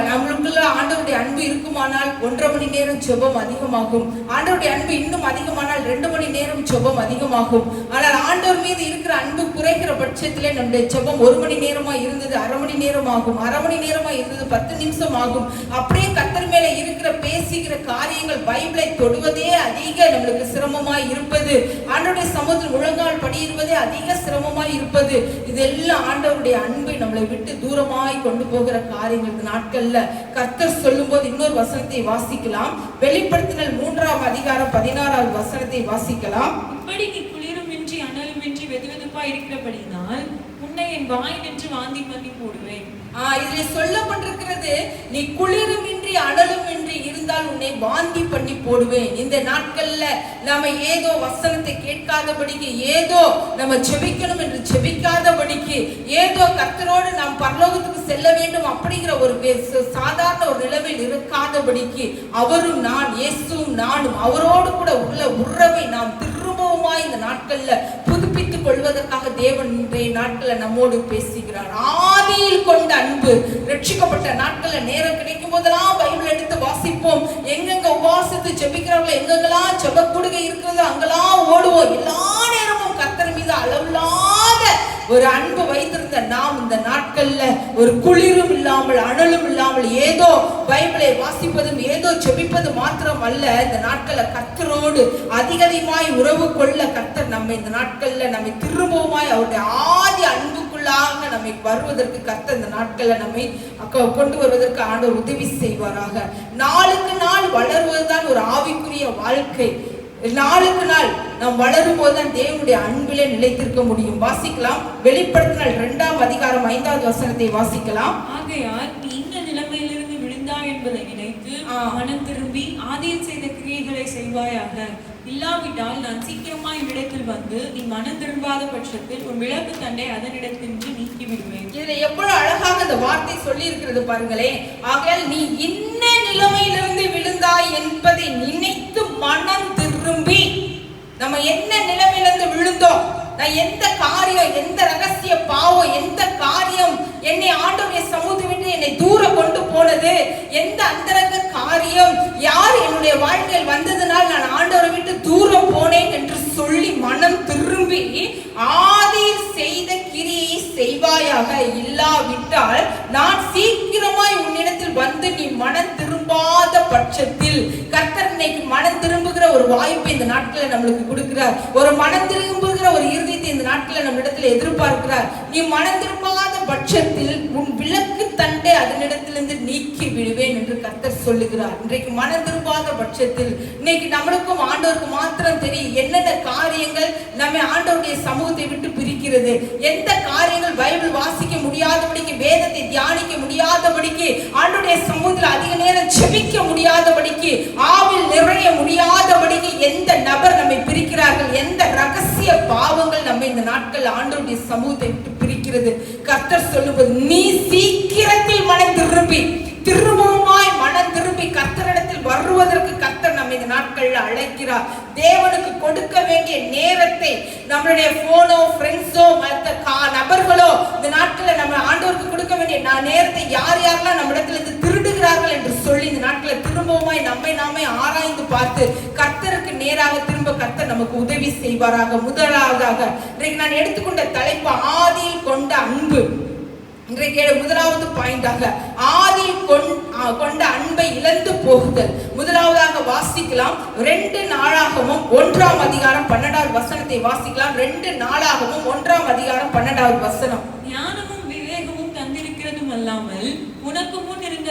நம்மளுக்குள்ள ஆண்டவருடைய அன்பு இருக்குமானால் 1.5 மணி நேரம் ஜெபம் அதிகமாகும். ஆண்டவருடைய அன்பு இன்னும் அதிகமானால் 2 மணி நேரம் ஜெபம் அதிகமாகும். ஆனால் ஆண்டவர் மீது இருக்கிற அன்பு குறைகிற பட்சத்திலே நம்முடைய ஜெபம் 1 மணி நேரமா இருந்தது 1/2 மணி நேரம் ஆகும், 1/2 மணி நேரமா இருந்தது 10 நிமிஷம் ஆகும். அப்படியே கர்த்தர் மேல இருக்கிற பேசுகிற காரியங்கள், பைபிளை தொடுவதே அதிக நம்மளுக்கு சிரமமாய் இருப்பது, ஆண்டவருடைய சமூகத்தில் முழங்கால் படியிருப்பதே அதிக சிரமமாய் இருப்பது, இதெல்லாம் ஆண்டவருடைய அன்பை நம்மளை விட்டு தூரமாய் கொண்டு போகிற காரியங்கள். இந்த நாட்கள்ல கர்த்தர் சொல்லும் போது இன்னொரு வசனத்தை வாசிக்கலாம். வெளிப்படுத்தினல் 3ஆம் அதிகாரம் 16வது வசனத்தை வாசிக்கலாம். இப்படி நீ குளிருமின்றி அனலுமின்றி வெதுவெதுப்பா இருக்கிறபடினால் உன்னை என் வாய் நின்று வாந்தி பண்ணி போடுவேன். இதுல சொல்லப்பட்டிருக்கிறது, நீ குளிருமின்றி அனலுமின்றி இருந்தால் உன்னை வாந்தி பண்ணி போடுவேன். இந்த நாட்கள்ல நாம ஏதோ வசனத்தை கேட்காதபடிக்கு, ஏதோ நம்ம ஜெபிக்கணும் என்று ஜெபிக்காதபடிக்கு, ஏதோ கர்த்தரோடு நாம் பரலோகத்துக்கு செல்ல வேண்டும் அப்படிங்கிற ஒரு சாதாரண ஒரு நிலைமையில் இருக்காதபடிக்கு, அவரும் நான், இயேசுவும் நானும், அவரோடு கூட உள்ள உறவை நாம் திரும்பவுமா இந்த நாட்கள்ல புதுப்பித்துக் கொள்வதற்காக தேவன் இன்றைய நாட்கள்ல நம்மோடு பேசுகிறார். ஆதியில் கொண்ட அன்பு. ரட்சிக்கப்பட்ட நாட்கள்ல நேரம் கிடைக்கும் போதெல்லாம் பைபிள் எடுத்து வாசிப்போம். எங்கெங்க உபவாசித்து ஜெபிக்கிறவங்க, எங்கெங்கெல்லாம் ஜெப கூடுகை இருக்கிறதோ அங்கெல்லாம் ஓடுவோம். எல்லா நேரமும் கர்த்தர் மீது அளவில்லாத ஒரு அன்பு வைத்திருந்த நாம் இந்த நாட்கள்ல ஒரு குளிரும் இல்லாமல் அனலும் இல்லாமல் ஏதோ பைபிளை வாசிப்பதும் ஏதோ ஜெபிப்பது மாத்திரம் அல்ல, இந்த நாட்கள்ல கர்த்தரோடு அதிகமாய் உறவு கொள்ள கர்த்தர் நம்ம இந்த நாட்கள்ல நம்மை திரும்பவுமாய் அவருடைய ஆதி அன்புக்குள்ளாக நம்மை வருவதற்கு கர்த்தர் இந்த நாட்கள்ல நம்மை கொண்டு வருவதற்கு ஆண்டவர் உதவி செய்வாராக. நாளுக்கு நாள் வளருவதுதான் ஒரு ஆவிக்குரிய வாழ்க்கை. நாளுக்கு நாள் நாம் வளரும் போதுதான் தேவனுடைய அன்பிலே நிலைத்திருக்க முடியும். வாசிக்கலாம். வெளிப்படுத்தினல் 2ஆம் அதிகாரம் 5வது வசனத்தை வாசிக்கலாம். ஆகையால் நீ இந்த நிலைமையிலிருந்து விழுந்தாய் என்பதை நினைத்து மனம் திரும்பி ஆதியில் செய்த கிரியைகளை செய்வாயாக. இல்லாவிட்டால் நான் சீக்கிரமாய் இடத்தில் வந்து நீ மனம் திரும்பாத பட்சத்தில் உன் விளக்கு தண்டை அதனிடத்தின்றி நீக்கி விடுவேன். இதுல எவ்வளவு அழகாக இந்த வார்த்தை சொல்லி இருக்கிறது பாருங்களேன். ஆகையால் நீ இன்ன நிலைமையிலிருந்து விழுந்தாய் என்பதை நினைத்து மனம் திரும்பி, நம்ம என்ன நிலைமையிலிருந்து விழுந்தோம், நான் எந்த காரியம், எந்த ரகசிய பாவம், எந்த காரியம் என்னை ஆண்டவருடைய சமூகத்தை விட்டு என்னை தூரம் கொண்டு போனது, எந்த அந்தரங்க காரியம், யார் என்னுடைய வாழ்க்கையில் வந்ததனால் நான் ஆண்டவரை விட்டு தூரம் போனேன் என்று சொல்லி மனம் திரும்பி ஆதியில் செய்த கிரியை செய்வாயாக. இல்லாவிட்டால் நான் சீக்கிரமாய் உன்னிடத்தில் வந்து நீ மனம் திரும்பாத பட்சத்தில், கர்த்தர் இன்னைக்கு மனம் திரும்புகிற ஒரு வாய்ப்பை இந்த நாட்களில் நம்மளுக்கு கொடுக்கிறார். ஒரு மனம் திரும்புகிற ஒரு இருதயத்தை இந்த நாட்களில் நம்ம இடத்துல எதிர்பார்க்கிறார். நீ மனம் திரும்பாத பட்சத்தில் உன் விளக்கு தண்டை அதனிடத்திலிருந்து நீக்கி விடுவேன் என்று கர்த்தர் சொல்லுகிறார். இன்றைக்கு மனம் திரும்பாத பட்சத்தில், இன்னைக்கு நம்மளுக்கும் ஆண்டவருக்கு மாத்திரம் தெரியும் என்னென்ன காரியங்கள் நம்ம ஆண்டவருடைய சமூகத்தை விட்டு பிரிக்கிறது, எந்த காரியங்கள் பைபிள் வாசிக்க முடியாதபடிக்கு, வேதத்தை தியானிக்க முடியாதபடிக்கு, ஆண்டவருடைய சமூகத்தில் அதிக நேரம் ஜெபிக்க முடியாதபடிக்கு, ஆவில் நிறைய முடியாதபடிக்கு எந்த நபர் நம்மை பிரிக்கிறார்கள், எந்த ரகசிய பாவங்கள் நம்ம இந்த நாட்கள் ஆண்டவருடைய சமூகத்தை விட்டு பிரிக்கிறது. கர்த்தர் சொல்லுவது, நீ சீக்கிரத்தில் மனம் திரும்பி, திரும்பவுமாய் மனம் திரும்பி கர்த்தரிடத்தில் வருவதற்கு கர்த்தர் நம்ம இந்த நாட்கள்ல அழைக்கிறார். தேவனுக்கு கொடுக்க வேண்டிய நேரத்தை நம்மளுடைய போனோ, ஃப்ரெண்ட்ஸோ, மற்ற நபர்களோ இந்த நாட்கள்ல நம்ம ஆண்டவருக்கு கொடுக்க வேண்டிய நேரத்தை யார் யாரெல்லாம் நம்ம இடத்துல இருந்து திருடுகிறார்கள் என்று சொல்லி இந்த நாட்களில் திரும்பவுமாய் நம்மை நாமே ஆராய்ந்து பார்த்து கர்த்தருக்கு நேராக திரும்ப கர்த்தர் நமக்கு உதவி செய்வாராக. முதலாவதாக இன்றைக்கு நான் எடுத்துக்கொண்ட தலைப்பு ஆதியில் கொண்ட அன்பு. இன்றைக்கு முதலாவது பாயிண்டாக ஆதியில் கொண்ட அன்பை இழந்து போகுதல். முதலாவதாக வாசிக்கலாம் 2 நாளாகமும் 1ஆம் அதிகாரம் 12வது வசனத்தை வாசிக்கலாம். 2 நாளாகமும் 1ஆம் அதிகாரம் 12வது வசனம். ஞானமும் விவேகமும் தந்திருக்கிறதும் அல்லாமல் உனக்கு முன் இருந்த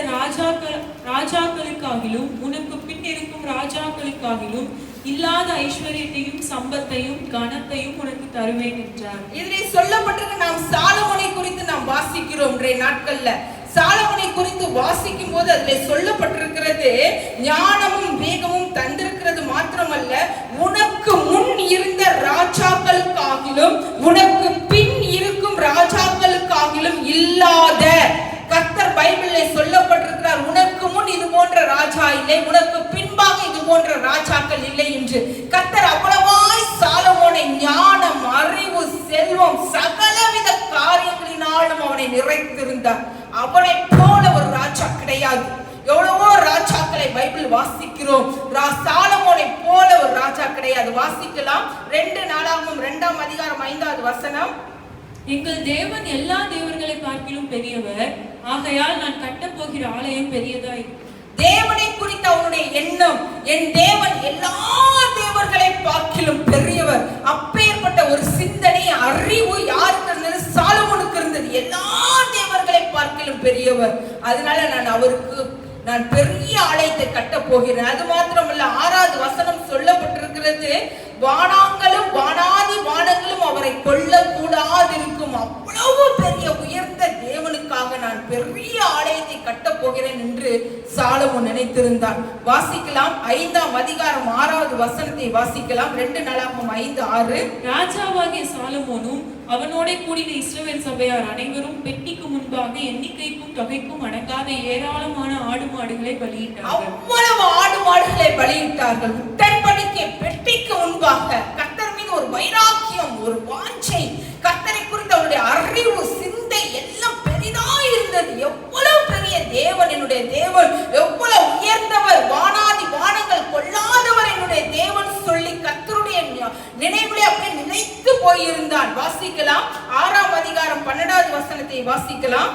ராஜாக்களுக்காகிலும் உனக்கு பின் இருக்கும் ராஜாக்களுக்காகிலும் இல்லாத ஐஸ்வர்யத்தையும் சம்பத்தையும் கனத்தையும் உனக்கு தருவேன் என்றார். இதில் சொல்லப்பட்டிருக்க நாம் சாலமோனை குறித்து நாம் வாசிக்கிறோம். இன்றைய நாட்கள்ல சாலமோனை குறித்து வாசிக்கும் போது அதில் சொல்லப்பட்டிருக்கிறது, ஞானமும் வேகமும் தந்திருக்கிறது மாத்திரமல்ல, உனக்கு முன் இருந்த ராஜாக்களுக்காகிலும் உனக்கு பின் இருக்கும் ராஜாக்களுக்காகிலும் இல்லாத. கர்த்தர் பைபிளில் சொல்லப்பட்டிருக்கிறார், உனக்கு முன் இது போன்ற ராஜா இல்லை, உனக்கு பின்பாக இது போன்ற ராஜாக்கள் இல்லை என்று. கர்த்தர் அவ்வளவாய் சாலமோனை ஞானம், அறிவு, செல்வம், சகலவித காரியங்களினாலும் அவனை நிறைத்திருந்தார். அவனை போல ஒரு ராஜா கிடையாது. எவ்வளவோ ராஜாக்களை பைபிள் வாசிக்கிறோம், சாலமோனை போல ஒரு ராஜா கிடையாது. வாசிக்கலாம் 2 நாளாகமும் 2ஆம் அதிகாரம் 5வது வசனம். எங்கள் தேவன் எல்லா தேவர்களை பார்க்கிலும் பெரியவர், ஆகையால் நான் கட்டப்போகிற ஆலயம் பெரியதாய். தேவனை குறித்த அவனுடைய எண்ணம், என் தேவன் எல்லா தேவர்களை பார்க்கிலும் பெரியவர். அப்பேற்பட்ட ஒரு சிந்தனை, அறிவு யாருக்கு இருந்தது? சாலமோனுக்கு இருந்தது. எல்லா தேவர்களை பார்க்கிலும் பெரியவர். அதனால நான் பெரிய ஆலயத்தை கட்ட போகிறேன். அது மாத்திரமல்ல, 6வது வசனம் சொல்லப்பட்டிருக்கிறது, வானாங்களும் வானாதி வானங்களும் அவரை கொல்ல கூடாதிருக்கும். அவ்வளவு பெரிய உயர்ந்த தேவனுக்காக நான் பெரிய ஆலயத்தை கட்ட போகிறேன் என்று சாலமோன் நினைத்திருந்தான். வாசிக்கலாம் 5ஆம் அதிகாரம் 6வது வசனத்தை வாசிக்கலாம். 2 நாளாகமும் 5:6. ராஜாவாகிய சாலமோனும் அவனோட கூடின இஸ்ரவேல் சபையார் அனைவரும் பெட்டிக்கு முன்பாக எண்ணிக்கைக்கும் தொகைக்கும் அடங்காத ஏராளமான ஆடு மாடுகளை பலியிட்டார்கள். அவ்வளவு ஆடு மாடுகளை பலியிட்டார்கள். உடன்படிக்கை பெட்டிக்கு முன்பாக கர்த்தர் மீது ஒரு வைராக்கியம், ஒரு வாஞ்சை, கர்த்தரை குறித்த அவருடைய அறிவு, சிந்தை எல்லாம் பெரிதாய் இருந்தது. எவ்வளவு பெரிய தேவன் என்னுடைய தேவன், எவ்வளவு உயர்ந்தவர், வானாதி வானங்கள் கொள்ளாதவர் என்னுடைய தேவன் சொல்லி கர்த்தருடைய நினைவிலே அப்படியே நினைத்து போயிருந்தான். வாசிக்கலாம் 6ஆம் அதிகாரம் 12வது வசனத்தை வாசிக்கலாம்.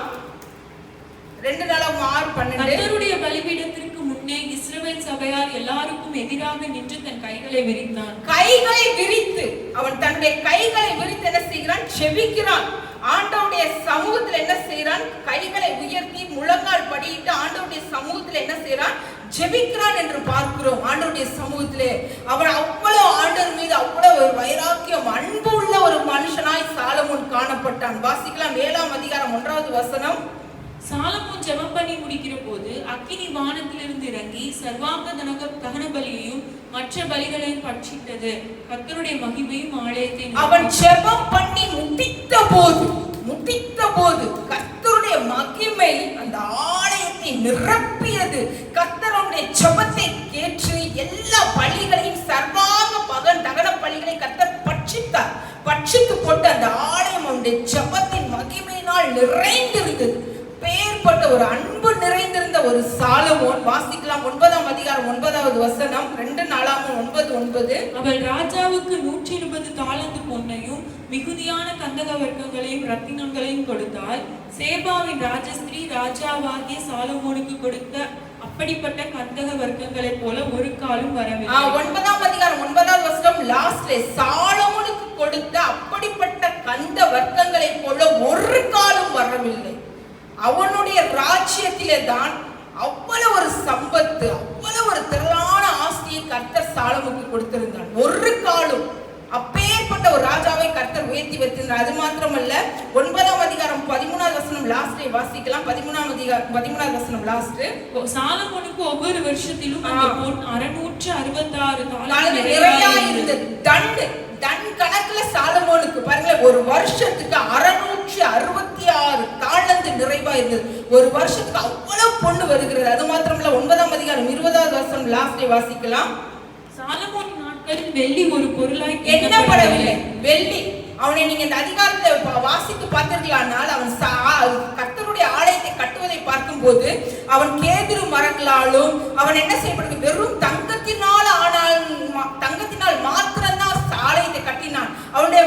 2 நாளாகமும் 6:12. கர்த்தருடைய பலிபீடத்திற்கு முன்னே இஸ்ரவேல் சபையார் எல்லாருக்கும் எதிராக நின்று தன் கைகளை விரித்தான். கைகளை விரித்து அவன் தன்னுடைய கைகளை விரித்து என்ன செய்கிறான்? செபிக்கிறான். ஆண்டவருடைய சமூகத்தில் என்ன செய்கிறான்? கைகளை உயர்த்தி முழங்கால் படியிட்டு ஆண்டவருடைய சமூகத்தில் என்ன செய்கிறான்? ஜெபிக்கிறான் என்று பார்க்கிறோம். ஆண்டவருடைய சமூகத்திலே அவன் அவ்வளவு ஆண்டவர் மீது அவ்வளவு ஒரு வைராக்கியம், அன்பு உள்ள ஒரு மனுஷனாய் சாலமோன் காணப்பட்டான். வாசிக்கலாம் 7ஆம் அதிகாரம் 1வது வசனம். சாலமோன் ஜெபம் பண்ணி முடிக்கிற போது அக்கினி வானத்திலிருந்து இறங்கி சர்வாங்க தகன பலியையும் மற்ற பலிகளையும் பட்சித்தது. கர்த்தருடைய மகிமையும் ஆலயத்தை அவன் ஜெபம் பண்ணி முடித்த போது கர்த்தருடைய மகிமை அந்த ஆலயத்தை நிரப்பியது. கர்த்தருடைய ஜெபத்தை கேட்டு எல்லா பலிகளையும், சர்வாங்க தகன பலிகளை கர்த்தர் பட்சித்தார். பட்சித்து அவனுடைய ஜெபத்தின் மகிமையினால் நிறைந்திருந்தது. பேர்பட்ட ஒரு அன்பு நிறைந்திருந்த ஒரு சாலமோன். வாசிக்கலாம் 9ஆம் அதிகாரம் 9வது வசனம், 2 நாளாகமம் 9:9. அவள் ராஜாவுக்கு 120 தாலந்து பொன்னையும் மிகுதியான கந்தக வர்க்கங்களையும் ரத்தினங்களையும் கொடுத்தாள். சேபாவின் ராஜஸ்திரீ ராஜாவாகிய சாலமோனுக்கு கொடுத்த அப்படிப்பட்ட கந்தக வர்க்கங்களைப் போல ஒரு காலம் வரவில்லை. 9ஆம் அதிகாரம் 9வது வசனம் லாஸ்ட்ல சாலமோனுக்கு கொடுத்த அப்படிப்பட்ட கந்த வர்க்கங்களைப் போல ஒரு காலம் வரவில்லை. அவனுடைய ராஜ்யத்திலே தான் அவ்வளவு ஒரு சம்பத்து, அவ்வளவு ஒரு திரளான ஆஸ்தியை கர்த்தர் சாலமோனுக்கு கொடுத்திருந்தான். ஒரு காலம் அப்பேற்பட்ட ஒரு ராஜாவை கர்த்தர் உயர்த்தி வைத்திருந்தார். அது மாத்திரமல்ல, 9ஆம் அதிகாரம் 13வது வசனம் லாஸ்டை வாசிக்கலாம். 13வது வசனம் லாஸ்ட். சாலமோனுக்கு ஒவ்வொரு வருஷத்திலும் அந்த பொன் 666 தாலந்து நிறைய இருந்தது. டன் கணக்குல சாலமோனுக்கு பாருங்களேன், ஒரு வருஷத்துக்கு 666 தாலந்து நிறைவா இருந்தது. ஒரு வருஷத்துக்கு அவ்வளவு பொண்ணு வருகிறது. அது மாத்திரமல்ல, 9ஆம் அதிகாரம் 20வது வசனம் லாஸ்டை வாசிக்கலாம். சாலமோனின் நாட்களில் வெள்ளி ஒரு பொருளாய் எண்ணப்படவில்லை. வெள்ளி அவனை நீங்க இந்த அதிகாரத்தை வாசித்து பார்த்தீர்களானால், அவன் கர்த்தருடைய ஆலயத்தை கட்டுவதை பார்க்கும் போது அவன் கேதுரு மரங்களாலும் அவன் என்ன செய்யப்படுது, வெறும் தங்கத்தினால் மாத்திரம்தான் ஆலயத்தை கட்டினான். அவனுடைய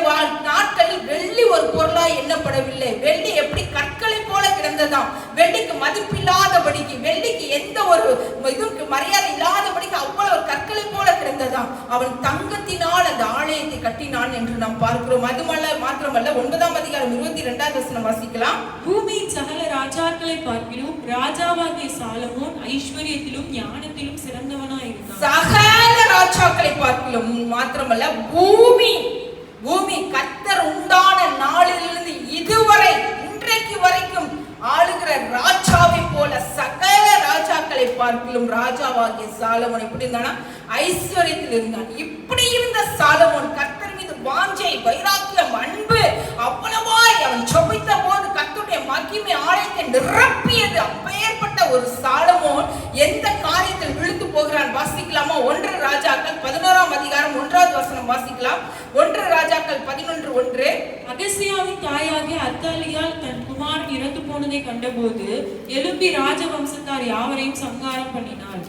நாட்களில் வெள்ளி ஒரு பொருளாய் எண்ணப்படவில்லை. வெள்ளி எப்படி கற்களை போல கிடந்ததாம். வெள்ளிக்கு மதிப்பில்லாதபடிக்கு, வெள்ளிக்கு எந்த ஒரு இதுக்கு மரியாதை இல்லாதபடிக்கு அவ்வளவு கற்களை போல கிடந்ததாம். அவன் தங்கத்தினால் அந்த ஆலயத்தை கட்டினான் என்று நாம் பார்க்கிறோம். அது மாத்திரமல்ல, 9ஆம் அதிகாரம் 22வது வசனம் வாசிக்கலாம். பூமியின் சகல ராஜாக்களை பார்க்கிலும் ராஜாவாகிய சாலமோன் ஐஸ்வர்யத்திலும் ஞானத்திலும் சிறந்தவனாய் இருந்தான். சகல ராஜாக்களை பார்க்கிலும் மாத்திரமல்ல, பூமி கர்த்தர் உண்டான நாளிலிருந்து இதுவரை இன்றைக்கு வரைக்கும் ஆளுகிற ராஜாவை போல சகல ராஜாக்களை பார்க்கிலும் ராஜாவாகிய சாலமோன் எப்படி இருந்தானா, ஐஸ்வர்யத்தில் இருந்தான். இப்படி இருந்த சாலமோன் கர்த்தர் மீது வாஞ்சை, வைராக்கியம், அன்பு அவ்வளவாய் அவன் ஜெபித்த போது கர்த்தருடைய மகிமை ஆலயத்தை நிரப்பியது. அப்பேற்பட்ட ஒரு சாலமோன் எந்த காரியத்தில் விழுந்து போகிறான் வாசிக்கலாமா? 1 ராஜாக்கள் 11ஆம் அதிகாரம் 1வது வசனம் வாசிக்கலாம். 1 ராஜாக்கள் 11:1. அகசியாவின் தாயாகிய அத்தாலியால் தன் குமாரன் இறந்து போனதை கண்டபோது எழும்பி ராஜவம்சத்தார் யாவரையும் சங்காரம் பண்ணினாள்.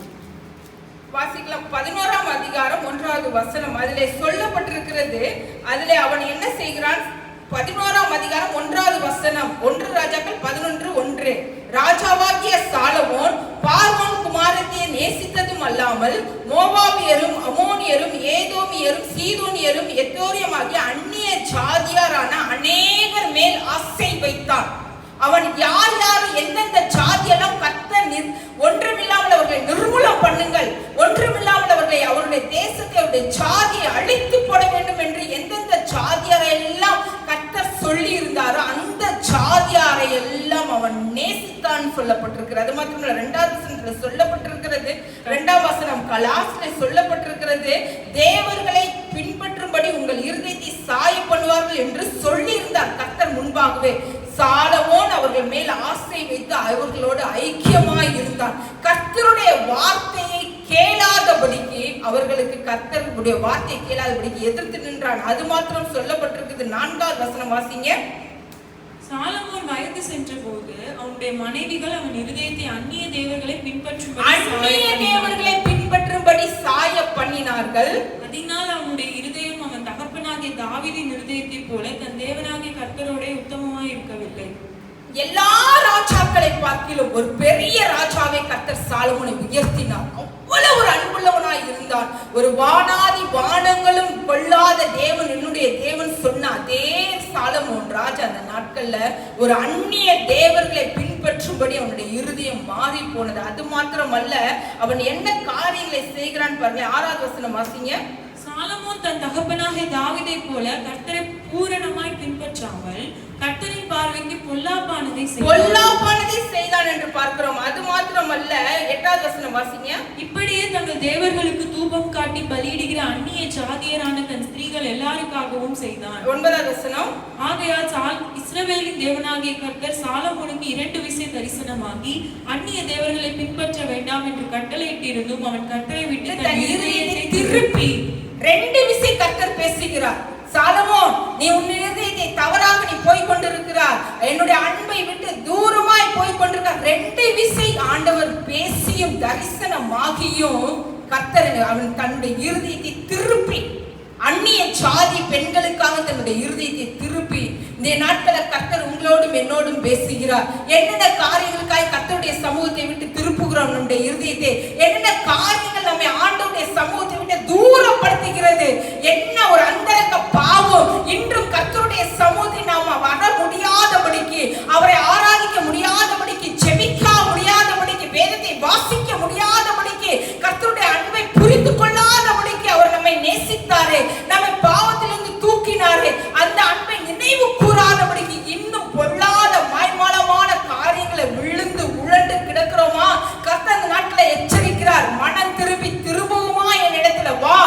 வாசிக்கலாம் 11ஆம் அதிகாரம் 1வது வசனம். அதிலே சொல்லப்பட்டிருக்கிறது, அதிலே அவன் என்ன செய்கிறான்? 11ஆம் அதிகாரம் 1வது வசனம், 1 ராஜாக்கள் 11:1. ராஜாவாகிய சாலமோன் பார்வோன் குமாரத்தை நேசித்ததும் அல்லாமல் மோவாபியரும் அமோனியரும் ஏதோமியரும் சீதோனியரும் எத்தோரியமாகிய அந்நிய ஜாதியாரான அநேகர் மேல் ஆசை வைத்தான். அவன் யார் எந்தெந்த ஜாதியெல்லாம் கர்த்தர் ஒன்றுமில்லாமல் அவர்களை நிர்மூலம் பண்ணுங்கள், ஒன்றுமில்லாமல் அவர்களை அவருடைய தேசத்தை அவருடைய ஜாதியை அழித்து போட வேண்டும் என்று எந்தெந்த ஜாதியாரை எல்லாம் கர்த்தர் சொல்லி இருந்தாரோ அந்த ஜாதியாரை எல்லாம் அவன் நேசித்தான் சொல்லப்பட்டிருக்கிறது. அது மாத்திரமல்ல, 2வது வசனத்துல சொல்லப்பட்டிருக்கிறது, 2ஆம் வசனம் லாஸ்ட்ல சொல்லப்பட்டிருக்கிறது, தேவர்களை பின்பற்றும்படி உங்கள் இருதயத்தை சாய பண்ணுவார்கள் என்று சொல்லி இருந்தார் கர்த்தர் முன்பாகவே. சாலமோன் அவர்கள் மேல் ஆசை வைத்து அவர்களோடு ஐக்கியமாய் இருந்தான். கர்த்தருடைய வார்த்தையை கேளாதபடிக்கு, அவர்களுக்கு கர்த்தருடைய வார்த்தையை கேளாதபடிக்கு எதிர்த்து நின்றான். அது மாத்திரம் சொல்லப்பட்டிருக்குது. 4வது வசனம் வாசிங்க. சாலமோன் வயது சென்ற போது அவனுடைய மனைவிகள் அவன் இருதயத்தை அந்நிய தேவர்களை பின்பற்றும்படி சாய பண்ணினார்கள். அதனால் அவனுடைய இருதயம் அவன் தகப்பனாகிய தாவீதின் இருதயத்தை போல தன் தேவனாகிய கர்த்தரோட உத்தமமாய் இருக்கவில்லை. எல்லா ராஜாக்களை பார்க்கிலும் ஒரு பெரிய ராஜாவை கர்த்தர் சாலமோனை உயர்த்தினார். அவ்வளவு ஒரு அன்புள்ளவனாய் இருந்தான். ஒரு வானாதி வானங்களும் கொள்ளாத தேவன் என்னுடைய தேவன் சொன்ன அதே சாலமோன் ராஜா அந்த நாட்கள்ல ஒரு அந்நிய தேவர்களை பின்பற்றும்படி அவனுடைய இருதயம் மாறி போனது. அது மாத்திரமல்ல, அவன் என்ன காரியங்களை செய்கிறான் பாருங்க. 6வது வசனம் வாசிங்க. சாலமோன் தன் தகப்பனாகிய தாவீதை போல கர்த்தரை பூரணமாய் பின்பற்றாமல் கர்த்தரின் பார்வைக்கு பொல்லாப்பானதை செய்தான் என்று பார்க்கிறோம். அது மாத்திரமல்ல, 8வது வசனம் வாசிங்க. இப்படியே தங்கள் தேவர்களுக்கு தூபம் காட்டி பலியிடுகிற அந்நிய ஜாதியரான தன் ஸ்திரீகள் எல்லாருக்காகவும் செய்தான். 9வது வசனம். ஆகையால் இஸ்ரவேலின் தேவனாகிய கர்த்தர் சாலமோனுக்கு 2 விசை தரிசனமாகி அந்நிய தேவர்களை பின்பற்ற வேண்டாம் என்று கட்டளையிட்டிருந்தும் அவன் கர்த்தரை விட்டு தன் இருதயத்தை திருப்பி 2 விசை கர்த்தர் பேசுகிறார். சாலமோன், நீ உன் இருதயத்தை தவறாக நீ போய் கொண்டிருக்கிறார், என்னுடைய அன்பை விட்டு தூரமாய் போய் கொண்டிருக்கிறார். 2 விசை ஆண்டவர் பேசியும் தரிசனமாகியும் கர்த்தர் அவன் தன்னுடைய இருதயத்தை திருப்பி அந்நிய சாதி பெண்களுக்காக தன்னுடைய இருதயத்தை திருப்பி இந்த நாட்கள கர்த்தர் உங்களோடும் என்னோடும் பேசுகிறார். என்னென்ன காரியங்களுக்காக கர்த்தருடைய சமூகத்தை விட்டு திருப்புகிறோம் நம்முடைய இருதயத்தை, என்னென்ன காரியங்கள் நம்மை ஆண்டவருடைய சமூகத்தை விட்டு தூரப்படுத்துகிறது, என்ன ஒரு அந்தரங்க பாவம் இன்றும் கர்த்தருடைய சமூகத்தை நாம வர முடியாதபடிக்கு, அவரை ஆராதிக்க முடியாதபடிக்கு, ஜெபிக்க முடியாதபடிக்கு, வேதத்தை வாசிக்க முடியாதபடிக்கு, கர்த்தருடைய அன்பை புரிந்து கொள்ளாதபடிக்கு அவர் நம்மை நேசித்தாரே, நம்மை பாவத்திலிருந்து தூக்கினாரே, அந்த அன்பை நினைவு கூறாதபடிக்கு இன்னும் பொல்லாத மாய்மாலமான காரியங்களை விழுந்து உழண்டு கிடக்கிறோமா? கர்த்தர் அந்த நாட்களை எச்சரிக்கிறார். மனம் திரும்பி திரும்பவுமா என் இடத்துல வா,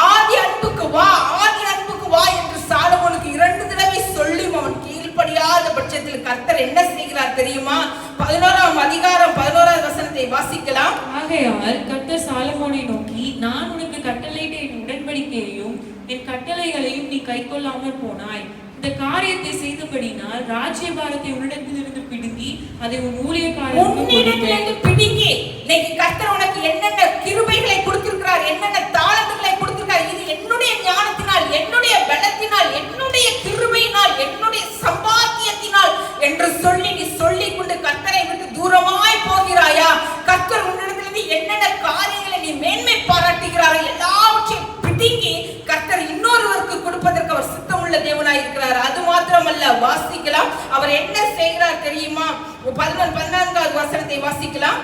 ஆதி அன்புக்கு வா, ஆதி அன்புக்கு வா என்று சாலமோனுக்கு 2 தடவை சொல்லியும் அவன் கீழ்ப்படியாத பட்சத்தில் கர்த்தர் என்ன செய்கிறார் தெரியுமா? 11ஆம் அதிகாரம் 11ஆவது வசனத்தை வாசிக்கலாம். ஆகையால் கர்த்தர் சாலமோனை நோக்கி, நான் உனக்கு கட்டளையிட்ட என் உடன்படிக்கையையும் என் கட்டளைகளையும் நீ கைக்கொள்ளாமல் போனாய். இந்த காரியத்தை செய்தபடினால் ராஜ்யபாரத்தை உன்னிடத்திலிருந்து பிடுங்கி அதை உன் ஊழியக்காரனுக்கு பிடுங்கி. இன்னைக்கு கர்த்தர் உனக்கு என்னென்ன கிருபைகளை கொடுத்திருக்கிறார், என்னென்ன தாளந்துகளை கொடுத்திருக்கிறார், இது என்னுடைய ஞானத்தினால், என்னுடைய பலத்தினால், என்னுடைய கிருபையினால், என்னுடைய சம்பாத்தியத்தினால் என்று சொல்லி நீ சொல்லிக் கொண்டு கர்த்தரை விட்டு தூரமாய் போகிறாயா? கர்த்தர் உன்னிடத்திலிருந்து என்னென்ன காரியங்களை நீ மேன்மை பாராட்டுகிறாரோ எல்லாவற்றையும் பிடுங்கி கர்த்தர் இன்னொருவருக்கு கொடுப்பதற்கு அவர் சித்தம் உள்ள தேவனாய் இருக்கிறார். அது மாத்திரமல்ல, வாசிக்கலாம் அவர் என்ன செய்கிறார் தெரியுமா? 14வது வசனத்தை வாசிக்கலாம்.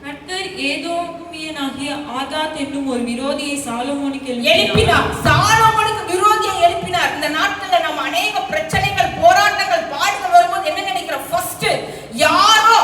கர்த்தர் ஏதோமியனாகிய ஆதாத் என்னும் ஒரு விரோதியை சாலமோனுக்கு எழுப்பினார். சாலமோனுக்கு விரோதியை எழுப்பினார். இந்த நாட்கள்ல நம்ம அநேக பிரச்சனைகள், போராட்டங்கள், பாடுகள் வரும்போது என்ன நினைக்கிறோம்? ஃபர்ஸ்ட் யாரோ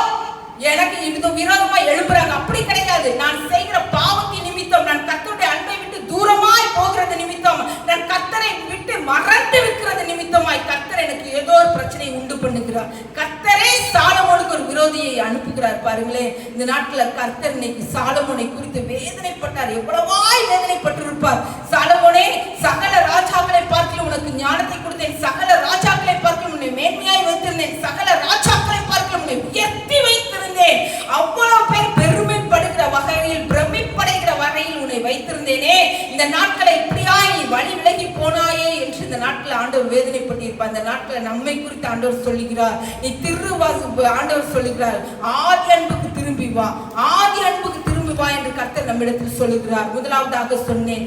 எனக்கு இது விரோதமா எழுப்புறாங்க. அப்படி கிடையாது. நான் செய்கிற பாவத்தின் நிமித்தம், நான் கர்த்தருடைய அன்பை விட்டு தூரமாய் போகிறது நிமித்தம், நான் கர்த்தரை விட்டு மறந்து இருக்கிறது நிமித்தமாய் கர்த்தர் எனக்கு ஏதோ ஒரு பிரச்சனை உண்டு பண்ணுகிறார். கர்த்தரே சாலமோனுக்கு ஒரு விரோதியை அனுப்புகிறார். பாருங்களேன், இந்த நாட்கள் கர்த்தர் இன்னைக்கு சாலமோனை குறித்து வேதனைப்பட்டார். எவ்வளவாய் வேதனைப்பட்டிருப்பார். சாலமோனே, சகல ராஜாக்களை பார்த்து உனக்கு ஞானத்தை கொடுத்தேன், சகல ராஜாக்களை பார்த்து உன்னை மேன்மையாய் வைத்திருந்தேன், சகல ராஜாக்களை பார்த்து உன்னை உயர்த்தி வைத்திருந்தேன், அவ்வளவு பேர் பெருமைப்படுகிற வகையில், பிரமிப்படைகிற வகையில் உன்னை வைத்திருந்தேனே, இந்த நாட்களை இப்படியாய் நீ வழி விலகி போனாயே என்று இந்த நாட்கள் ஆண்டவர் வேதனைப்பட்டிருப்பார். அந்த நாட்களை நம்மை குறித்து ஆண்டவர் சொல்லுகிறார். நீ ஆண்டவர் சொல்லுகிறார், ஆதி அன்புக்கு திரும்பி வா, ஆதி அன்புக்கு திரும்பி வா என்று கர்த்தர் நம்மிடத்தில் சொல்லுகிறார். முதலாவதாக சொன்னேன்,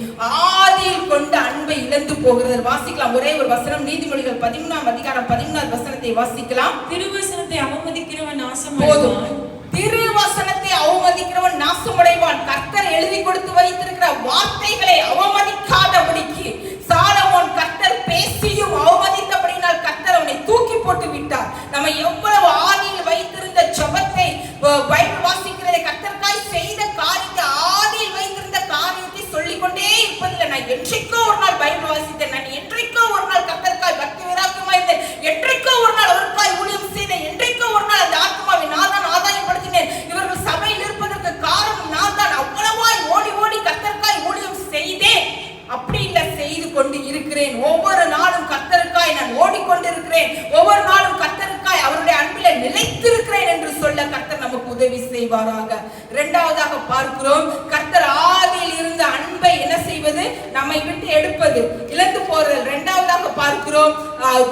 ஆதியில் கொண்ட அன்பை இழந்து போகிறது. வாசிக்கலாம் ஒரே ஒரு வசனம், நீதிமொழிகள் 13ஆம் அதிகாரம் 13வது வசனத்தை வாசிக்கலாம். திருவசனத்தை அவமதிக்கிறவன் நாசமடைவான், திருவசனத்தை அவமதிக்கிறவன் நாசமடைவான். கர்த்தர் எழுதி கொடுத்து வைத்திருக்கிற வார்த்தைகளை அவமதிக்காதபடிக்கு சாலமோன் கர்த்தர் பேசியும் அவமதித்தபடினால் கர்த்தர் அவனை தூக்கி போட்டு விட்டார். நம்ம எவ்வளவு ஆதியில் வைத்திருந்த ஜெபத்தை, பைபிள் வாசிக்கிறதை, கர்த்தருக்காய் செய்த காரியத்தை, ஆதியில் வைத்திருந்த காரியத்தை சொல்லிக்கொண்டே இருப்பதில்லை. நான் என்றைக்கோ ஒரு நாள் பைபிள் வாசித்தேன், நான் என்றைக்கோ ஒரு நாள் கர்த்தருக்காய் பக்தி வைராக்கியமா இருந்தேன், என்றைக்கோ ஒரு நாள் அவருக்காய் ஊழியம் செய்தேன், என்றைக்கோ ஒரு நாள் அந்த ஆத்மாவை நான் தான் ஆதாயப்படுத்தினேன், இவர்கள் சபையில் இருப்பதற்கு காரணம் நான் தான், அவ்வளவாய் ஓடி ஓடி கர்த்தருக்காய் ஊழியம் செய்தேன். அப்படி இல்ல, செய்து கொண்டு இருக்கிறேன். ஒவ்வொரு நாளும் கர்த்தருக்காய் நான் ஓடிக்கொண்டிருக்கிறேன், ஒவ்வொரு நாளும் கர்த்தருக்காய் அவருடைய அன்பிலே நிலைத்திருக்கிறேன் என்று சொல்ல கர்த்தர் நமக்கு உதவி செய்வாராக. இரண்டாவதாக பார்க்கிறோம், கர்த்தர் ஆதியில் இருந்த அன்பை என்ன செய்வது? நம்மை விட்டு எடுப்பது, இழந்து போறது. இரண்டாவதாக பார்க்கிறோம்,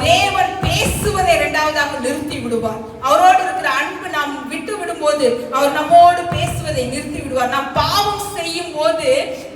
தேவன் பேசுவதை இரண்டாவதாக நிறுத்தி விடுவார். அவரோடு இருக்கிற அன்பு நாம் விட்டு விடும்போது அவர் நம்மோடு பேசுவதை நிறுத்தி விடுவார். நாம் பாவம் செய்யும் போது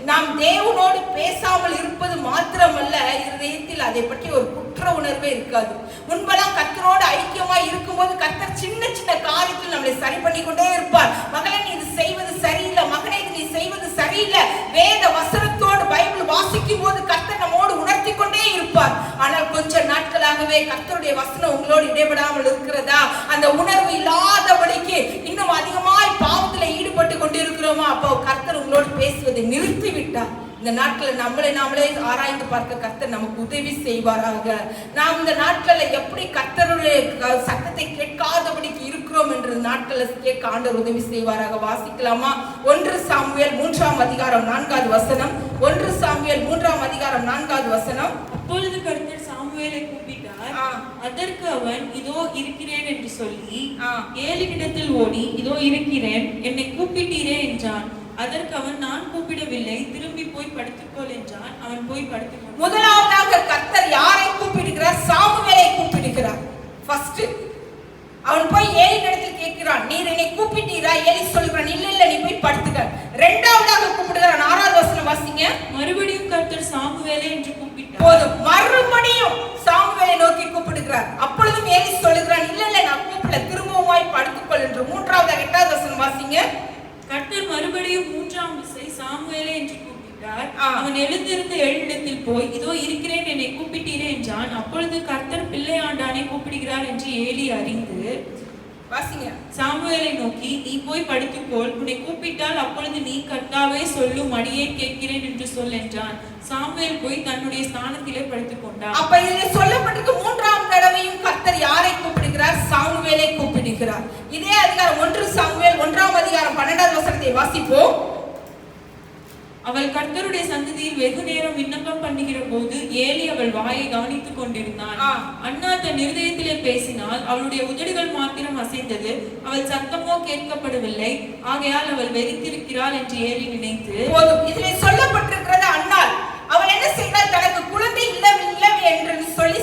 நாம் தேவனோடு பேசாமல் இருப்பது மாத்திரமல்ல, இருதயத்தில் அதை பற்றி ஒரு குற்ற உணர்வே இருக்காது. முன்பெல்லாம் கர்த்தரோடு ஐக்கியமாய் இருக்கும்போது கர்த்தர் சின்ன சின்ன காரியத்தில் நம்மளை சரி பண்ணி கொண்டே இருப்பார். மகளே, நீ இது செய்வது சரியில்லை, மகனே நீ செய்வது சரியில்லை. வேத வசனத்தோடு பைபிள் வாசிக்கும் போது கர்த்தர் நம்மோடு உணர்த்தி கொண்டே இருப்பார். ஆனால் கொஞ்ச நாட்களாகவே கர்த்தருடைய வசனம் உங்களோடு இடைபடாமல் இருக்கிறதா? அந்த உணர்வு இல்லாதபடிக்கு இன்னும் அதிகமாய் பாவத்தில் ஈடுபட்டு கொண்டிருக்கிறோமா? அப்போ கர்த்தர் உங்களோடு பேசுவதை நிறுத்தி விட்டார். இந்த நாட்களை நாமளே ஆராய்ந்து பார்க்க கர்த்தர் நமக்கு உதவி செய்வாராக. நாம் இந்த நாட்களில் எப்படி கர்த்தருடைய சத்தத்தை கேட்காதபடிக்கு இருக்கிறோம் என்று நாட்களில் கேட்க ஆண்டவர் உதவி செய்வாராக. வாசிக்கலாமா? 1 சாமுவேல் 3ஆம் அதிகாரம் 4வது வசனம். 1 சாமுவேல் 3ஆம் அதிகாரம் 4வது வசனம். அப்பொழுது கர்த்தர் சாமுவேலை கூப்பிட்டார். அதற்கு அவன், இதோ இருக்கிறேன் என்று சொல்லி ஏலியிடத்தில் ஓடி, இதோ இருக்கிறேன், என்னை கூப்பிட்டீரே என்றான். அதற்கு அவன், நான் கூப்பிடவில்லை, திரும்பி போய் படுத்துக்கொள் என்றான். அவன் போய் படுத்துக்கொண்டான். முதலாவதாக கர்த்தர் யாரை கூப்பிடுகிறார்? சாமுவேலை கூப்பிடுகிறார். ஃபர்ஸ்ட் அவன் போய் ஏலியிடத்தில் கேட்கிறான், நீர் என்னை கூப்பிட்டீரா? ஏலி சொல்கிறான், இல்ல நீ போய் படுத்துக்க. இரண்டாவதாக கூப்பிடுகிறான். 6வது வசனம் வாசிங்க. மறுபடியும் கர்த்தர் சாமுவேலை என்று கூப்பிட்டார். போதும், மறுபடியும் சாமுவேலை நோக்கி கூப்பிடுகிறார். அப்பொழுதும் ஏலி சொல்கிறான், இல்ல நான் கூப்பிடல, திரும்பவுமாய் படுத்துக்கொள் என்று. 3வது 8வது வசனம் வாசிங்க. கர்த்தர் மறுபடியும் 3ஆம் விசை சாமுவேலை என்று கூப்பிட்டார். அவன் எழுந்திருந்து ஏலியிடத்தில் போய், இதோ இருக்கிறேன், என்னை கூப்பிட்டீரே என்றான். அப்பொழுது கர்த்தர் பிள்ளையாண்டானை கூப்பிடுகிறார் என்று ஏலி அறிந்து வாசிங்க. சாமுவேலை நோக்கி, நீ போய் படுத்துக்கொள், உன்னை கூப்பிட்டால் அப்பொழுது நீ, கர்த்தாவே சொல்லும், அடியேன் கேட்கிறேன் என்று சொல் என்றான். சாமுவேல் போய் தன்னுடைய ஸ்தானத்திலே படுத்துக் கொண்டான். அப்ப இதில் சொல்லப்பட்டிருக்கு, 3ஆம் தடவையும் கர்த்தர் யாரை கூப்பிடுகிறார்? சாமுவேலை கூப்பிடுகிறார். இதே அதிகாரம் 1 சாமுவேல் 1ஆம் அதிகாரம் 12வது வசனத்தை வாசிப்போம். அவள் கர்த்தருடைய சந்ததியில் வெகு நேரம் விண்ணப்பம் பண்ணுகிற போது ஏலி அவள் வாயை கவனித்துக் கொண்டிருந்தான். அண்ணா தன் இருதயத்திலே பேசினால், அவளுடைய உதடுகள் மாத்திரம் அசைந்தது, அவள் சத்தமோ கேட்கப்படவில்லை. ஆகையால் அவள் வெறித்திருக்கிறாள் என்று ஏலி நினைத்து. போதும், இதில் சொல்லப்பட்டிருக்கிறது அண்ணாள் அவள் என்ன செய்கிறாள்? தனக்கு குழந்தை இல்லை என்று சொல்லி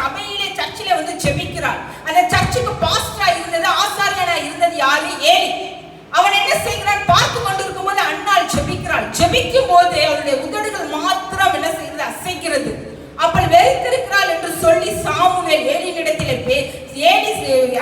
சபையிலே சர்ச்சிலே வந்து ஜெபிக்கிறாள். அந்த சர்ச்சுக்கு பாஸ்டரா இருந்தது, ஆசாரியனா இருந்தது யாரு? ஏலி. அவன் என்ன செய்கிறான்? பார்த்து கொண்டிருக்கும் போது அண்ணாள் ஜெபிக்கிறாள். ஜெபிக்கும் போது அவளுடைய உதடுகள் மாத்திரம் என்ன செய்கிறது? அசைக்கிறது. அப்பள் வெறித்திருக்கிறாள் என்று சொல்லி சாமுவேல் ஏலியினிடத்திலே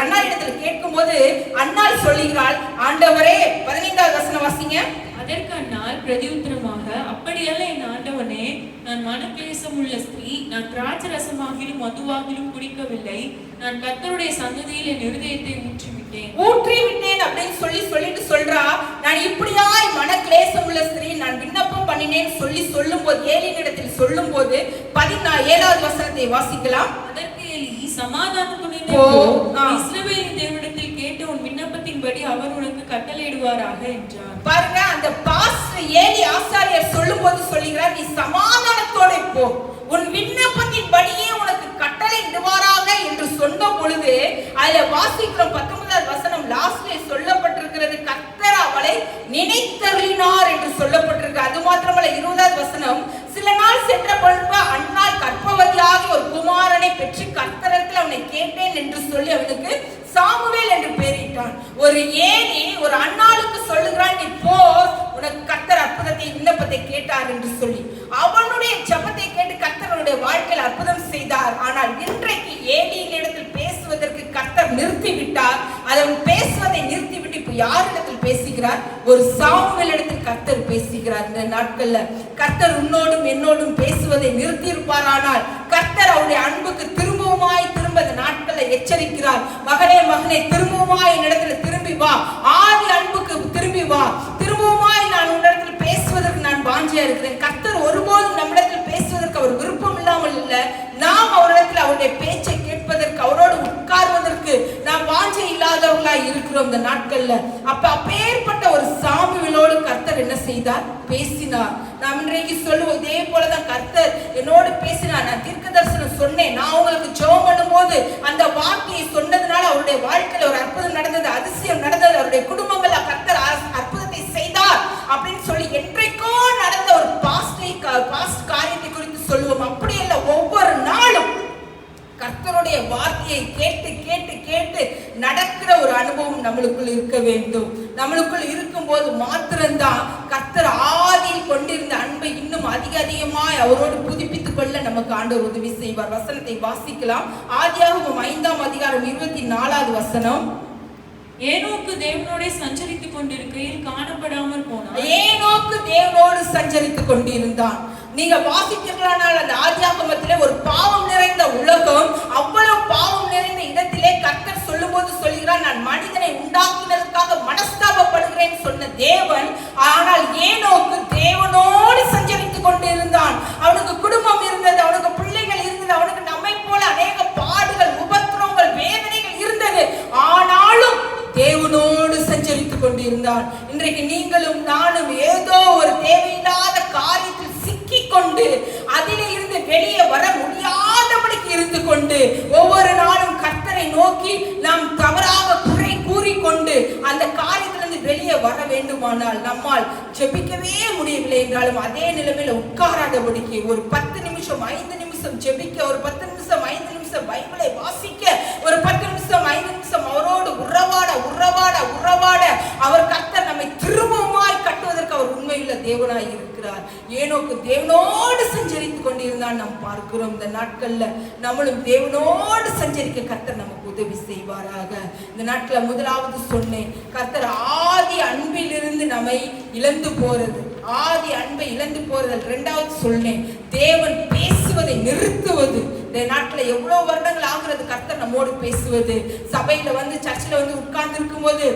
அண்ணாளிடத்தில் கேட்கும் போது அண்ணாள் சொல்லுகிறாள், ஆண்டவரே, 15வது வசனம் வாசிங்க. அதற்கு அண்ணாள் பிரதியுத்தரமாக, அப்படியல்ல என் ஆண்டவனே, நான் மனக்லேசம் உள்ள ஸ்திரீ, நான் திராட்சை ரசமாகிலும் மதுவாகிலும் குடிக்கவில்லை. நான் கர்த்தருடைய சந்ததியில் என் இருதயத்தை ஊற்றிவிட்டேன் அப்படின்னு சொல்லிட்டு சொல்றா. நான் இப்படியாய் மனக்லேசம் உள்ள ஸ்திரீ, நான் விண்ணப்பம் பண்ணினேன் சொல்லும் போது, ஏலியினிடத்தில் சொல்லும் போது 17வது வசனத்தை வாசிக்கலாம். அதற்கு ஏலி, சமாதானத்துடன் இஸ்ரவேலின் தேவனிடத்தில் கேட்ட உன் விண்ணப்பத்தின்படி அவர் உனக்கு கட்டளையிடுவாராக என்றார். பாருங்க, அந்த பாஸ்டர் ஏலி ஆசாரியர் சொல்லும் போது சொல்லுகிறார், நீ சமாதானத்தோட போ, உன் விண்ணப்பத்தின் படியே உனக்கு கட்டளை இடுவாராக என்று சொன்ன பொழுது அதுல வாசிக்கிறோம் 19வது வசனம் லாஸ்ட்ல சொல்லப்பட்டிருக்கிறது, கர்த்தர் அவளை நினைத்தருளினார் என்று சொல்லப்பட்டிருக்கு. அது மாத்திரமல்ல, 20வது வசனம், சில நாள் சென்ற பொழுது அண்ணாள் கர்ப்பவதியாக ஒரு குமாரனை பெற்று கர்த்தரிடத்தில் அவனை கேட்டேன் என்று சொல்லி அவனுக்கு சாமுவேல் என்று பெயரிட்டான். ஒரு ஏலி ஒரு அண்ணாளுக்கு சொல்லுகிறான், நீ போ, உனக்கு கர்த்தர் அற்புதத்தை விண்ணப்பத்தை கேட்டார் என்று சொல்லி அவனுடைய ஜெபத்தை கேட்டு கர்த்தருடைய வாழ்க்கையில் அற்புதம் செய்தார். ஆனால் இன்றைக்கு ஏலியின் இடத்தில் பேசுவதற்கு கர்த்தர் நிறுத்திவிட்டார். அவன் பேசுவதை நிறுத்திவிட்டு இப்ப யாரிடத்தில் பேசுகிறார்? ஒரு சாமுவேல் இடத்தில் கர்த்தர் பேசுகிறார். இந்த நாட்கள்ல கர்த்தர் உன்னோடும் என்னோடும் பேசுவதை நிறுத்தி இருப்பாரானால் கர்த்தர் அவருடைய அன்புக்கு திரும்பவுமாய் திரும்ப இந்த நாட்களை எச்சரிக்கிறார். மகனே மகனே, திரும்பவுமாய் என்னிடத்துல திரும்பி வா, ஆதி அன்புக்கு திரும்பி வா, திரும்பவுமாய் நான் உன்னிடத்தில் பேசுவதற்கு நான் வாஞ்சியா இருக்கிறேன். கர்த்தர் ஒருபோதும் நம்மிடத்தில் பேசுவதற்கு அவர் விருப்பம் இல்லாமல் இல்லை. நாம் அவரிடத்தில் அவருடைய பேச்சை கேட்பதற்கு, அவரோடு உட்கார்வதற்கு நாம் வாஞ்சை இல்லாதவர்களாய் இருக்கிறோம் இந்த நாட்கள்ல. அப்பேற்பட்ட ஒரு சாமுவேலோடு கர்த்தர் என்ன செய்தார்? பேசினார். நாம் இன்றைக்கு சொல்லுவோம், இதே போலதான் கர்த்தர் என்னோடு பேசினார். நான் தீர்க்க தரிசனம் சொன்னேன், நான் உங்களுக்கு ஜெபம் பண்ணும் போது அந்த வார்த்தையை சொன்னதுனால அவருடைய வாழ்க்கையில ஒரு அற்புதம் நடந்தது, அதிசயம் நடந்தது, அவருடைய குடும்பங்கள்ல கர்த்தர் அற்புதத்தை செய்தார் அப்படின்னு சொல்லி என்றைக்கோ நடந்த ஒரு பாஸ்ட் காரியத்தை குறித்து சொல்லுவோம். அப்படி அல்ல, ஒவ்வொரு நாளும் கர்த்தருடைய வார்த்தையை கேட்டு கேட்டு கேட்டு நடக்கிற ஒரு அனுபவம் நம்மளுக்குள் இருக்க வேண்டும். நம்மளுக்குள் இருக்கும் போது மாத்திரம்தான் கர்த்தர் ஆதியில் கொண்டிருந்த அன்பை இன்னும் அதிகமாய் அவரோடு புதுப்பித்துக் கொள்ள நமக்கு ஆண்டவர் உதவி செய்வார். வசனத்தை வாசிக்கலாம். ஆதியாகமம் 5ஆம் அதிகாரம் 24வது வசனம். ஏனோக்கு தேவனோடு சஞ்சரித்துக் கொண்டிருக்கையில் காணப்படாமல் போனான். ஏனோக்கு தேவனோடு சஞ்சரித்துக் கொண்டிருந்தான். நீங்க வாசிக்கிறீர்களானால் அந்த ஆதியாகமத்திலே ஒரு பாவம் நிறைந்த உலகம், அவ்வளவு பாவம் நிறைந்த இடத்திலே கர்த்தர் சொல்லும் போது சொல்கிறார், நான் மனிதனை உண்டாக்குவதற்காக மனஸ்தாபப்படுகிறேன் சொன்ன தேவன், ஆனால் ஏனோக்கு தேவனோடு சஞ்சரி நீங்களும் நானும் ஏதோ ஒரு தேவையில்லாத காரியத்தில் சிக்கிக்கொண்டு அதிலே இருந்து வெளியே வர முடியாதபடிக்கு இருந்து கொண்டு ஒவ்வொரு நாளும் கர்த்தரை நோக்கி நாம் தவறாக குறை கூறிக்கொண்டு அந்த காரியத்திலிருந்து வெளியே வர வேண்டுமானால் நம்மால் ஜெபிக்கவே முடியவில்லை என்றாலும் அதே நிலைமையில உட்காராதபடிக்கு ஒரு 10 நிமிஷம் 5 நிமிஷம் ஜெபிக்க, ஒரு 10 நிமிஷம் 5 நிமிஷம் பைபிளை வாசிக்க, ஒரு 10 நிமிஷம் 5 நிமிஷம் அவரோடு உறவாட உறவாட உறவாட அவர் கர்த்தர் நம்மை திரும்பவுமாய் கட்டுவதற்கு அவர் உண்மையுள்ள தேவனாய் இருக்கிறார். ஏனோக்கு தேவனோடு சஞ்சரித்துக் கொண்டிருந்தான் நாம் பார்க்கிறோம். இந்த நாட்கள்ல நம்மளும் தேவனோடு சஞ்சரிக்க கர்த்தர் நமக்கு உதவி செய்வாராக. இந்த நாட்கள முதலாவது சொன்னேன், கர்த்தர் ஆதி அன்பிலிருந்து நம்மை இழந்து போறது, ஆதி அன்பை இழந்து போறதல். இரண்டாவது சொன்னேன், தேவன் பேசுவதை நிறுத்துவது. இந்த நாட்டில் எவ்வளவு வருடங்கள் ஆகிறது கர்த்தர் நம்மோடு பேசுவது. சபையில வந்து சர்ச்சில் வந்து உட்கார்ந்து இருக்கும் போது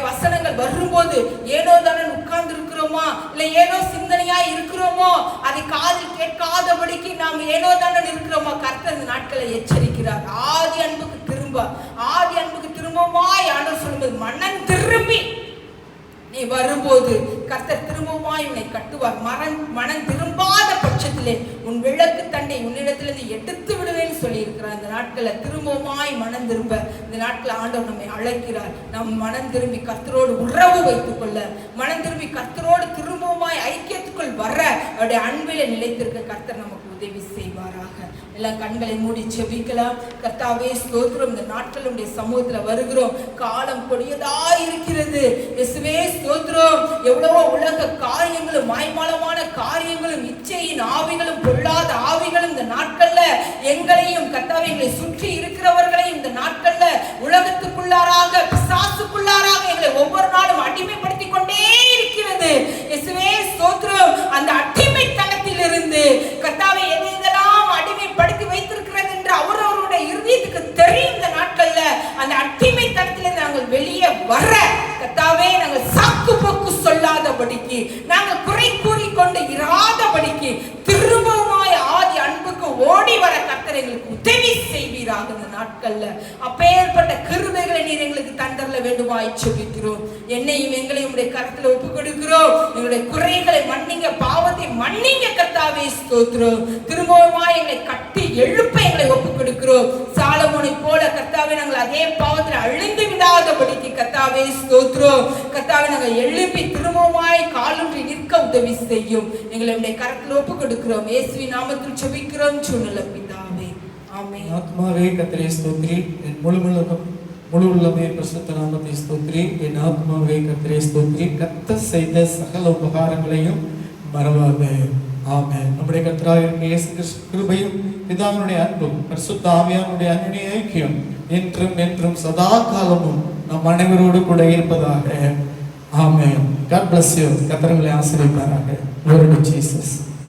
வசனங்கள் வரும்போது ஏனோ தானே உட்கார்ந்து இருக்கிறோமா, இல்ல ஏனோ சிந்தனையா இருக்கிறோமோ, அதை காதில் கேட்காதபடிக்கு நாம் ஏனோ தானே இருக்கிறோமா, கர்த்தர் இந்த நாட்களை எச்சரிக்கிறார். ஆதி அன்புக்கு திரும்ப, ஆதி அன்புக்கு திரும்பமாய் ஆண்டவர் சொல்லும்போது மனம் திரும்பி நீ வரும்போது கர்த்தர் திரும்பவுமாய் உன்னை கட்டுவார். மனம் திரும்பாத பட்சத்திலே உன் விளக்கு தண்டை உன்னிடத்திலிருந்து எடுத்து விடுவேன்னு சொல்லி இருக்கிறார். இந்த நாட்களில் திரும்பவுமாய் மனம் திரும்ப இந்த நாட்களில் ஆண்டவர் நம்மை அழைக்கிறார். நம் மனம் திரும்பி கர்த்தரோடு உறவு வைத்துக் கொள்ள, மனம் திரும்பி கர்த்தரோடு திரும்பவுமாய் ஐக்கியத்துக்குள் வர, அவருடைய அன்பில நிலைத்திருக்க கர்த்தர் நமக்கு உதவி செய்வாராக. எல்லாம் கண்களை மூடி செபிக்கலாம். கர்த்தாவே ஸ்தோத்திரம், இந்த நாட்கள் உடைய சமூகத்துல வருகிறோம். காலம் கொடியதா இருக்கிறது. இயேசுவே ஸ்தோத்திரம். எவ்வளவோ உலக காரியங்களும் மாய்மாலமான காரியங்களும் இச்சையின் ஆவிகளும் பொல்லாத ஆவிகளும் இந்த நாட்கள்ல எங்களையும் கர்த்தாவே எங்களை சுற்றி இருக்கிறவர்களையும் இந்த நாட்கள்ல உலகத்துக்குள்ளாராக பிசாசுக்குள்ளாராக எங்களை ஒவ்வொரு நாளும் அடிமைப்படுத்தி கொண்டே இருக்கிறது. இயேசுவே ஸ்தோத்திரம். அந்த அடிமைத்தனத்தில் இருந்து கர்த்தாவே எதெல்லாம் அடிமைப்படுத்தி வைத்திருக்கிறது என்று அவரவருடைய இருதயத்துக்கு தெரியும். இந்த நாட்கள்ல அந்த அடிமைத்தனத்திலிருந்து நாங்கள் வெளியே வர கர்த்தாவே நாங்கள் சாக்கு போக்கு சொல்லாதபடிக்கு, நாங்கள் குறை கூறிக்கொண்டு இராதபடிக்கு திரும்பவுமாய் ஆதி அன்புக்கு ஓடி வர கர்த்தர் எங்களுக்கு உதவி செய்வீராக. இந்த நாட்கள்ல அப்பேற்பட்ட கிருபைகளை நீர் எங்களுக்கு தந்தரல வேண்டுமாய் செபிக்கிறோம். என்னையும் எங்களையும் உடைய கரத்துல ஒப்பு கொடுக்கிறோம். எங்களுடைய குறைகளை மன்னிங்க, பாவத்தை மன்னிங்க கர்த்தாவே ஸ்தோத்திரம். திரும்பவுமாய் எங்களை கட்டி எழுப்ப எங்களை ஒப்பு கொடுக்கிறோம். சாலமோனை போல கர்த்தாவே நாங்கள் அதே பாவத்தில் அழிந்து விடாதபடிக்கு கர்த்தாவே ஸ்தோத்திரம். கர்த்தாவே நாங்கள் எழுப்பி திரும்பவுமாய் காலூன்றி நிற்க உதவி செய்யும். எங்களை உடைய கரத்தில் ஒப்பு கொடுக்கிறோம். இயேசுவின் நாமத்தில் செபிக்கிறோம் நல்ல பிதாவே, ஆமென். ஆத்மாவே கர்த்தரை ஸ்தோத்திரி, என் முழு உள்ளமே பரிசுத்த நாமத்தை ஸ்தோத்திரி. என் ஆத்மாவே கர்த்தரை ஸ்தோத்திரி, கர்த்தர் செய்த சகல உபகாரங்களையும் மறவாதே. ஆமென். நம்முடைய கர்த்தராகிய இயேசு கிறிஸ்து கிருபையும் பிதாவினுடைய அன்பும் பரிசுத்த ஆவியானுடைய அன்பின் ஐக்கியம் என்றும் என்றும் சதா காலமும் நம் அனைவரோடு கூட இருப்பதாக. ஆமென். God bless you. கர்த்தர் உங்களை ஆசீர்வதிப்பாராக. Lord Jesus.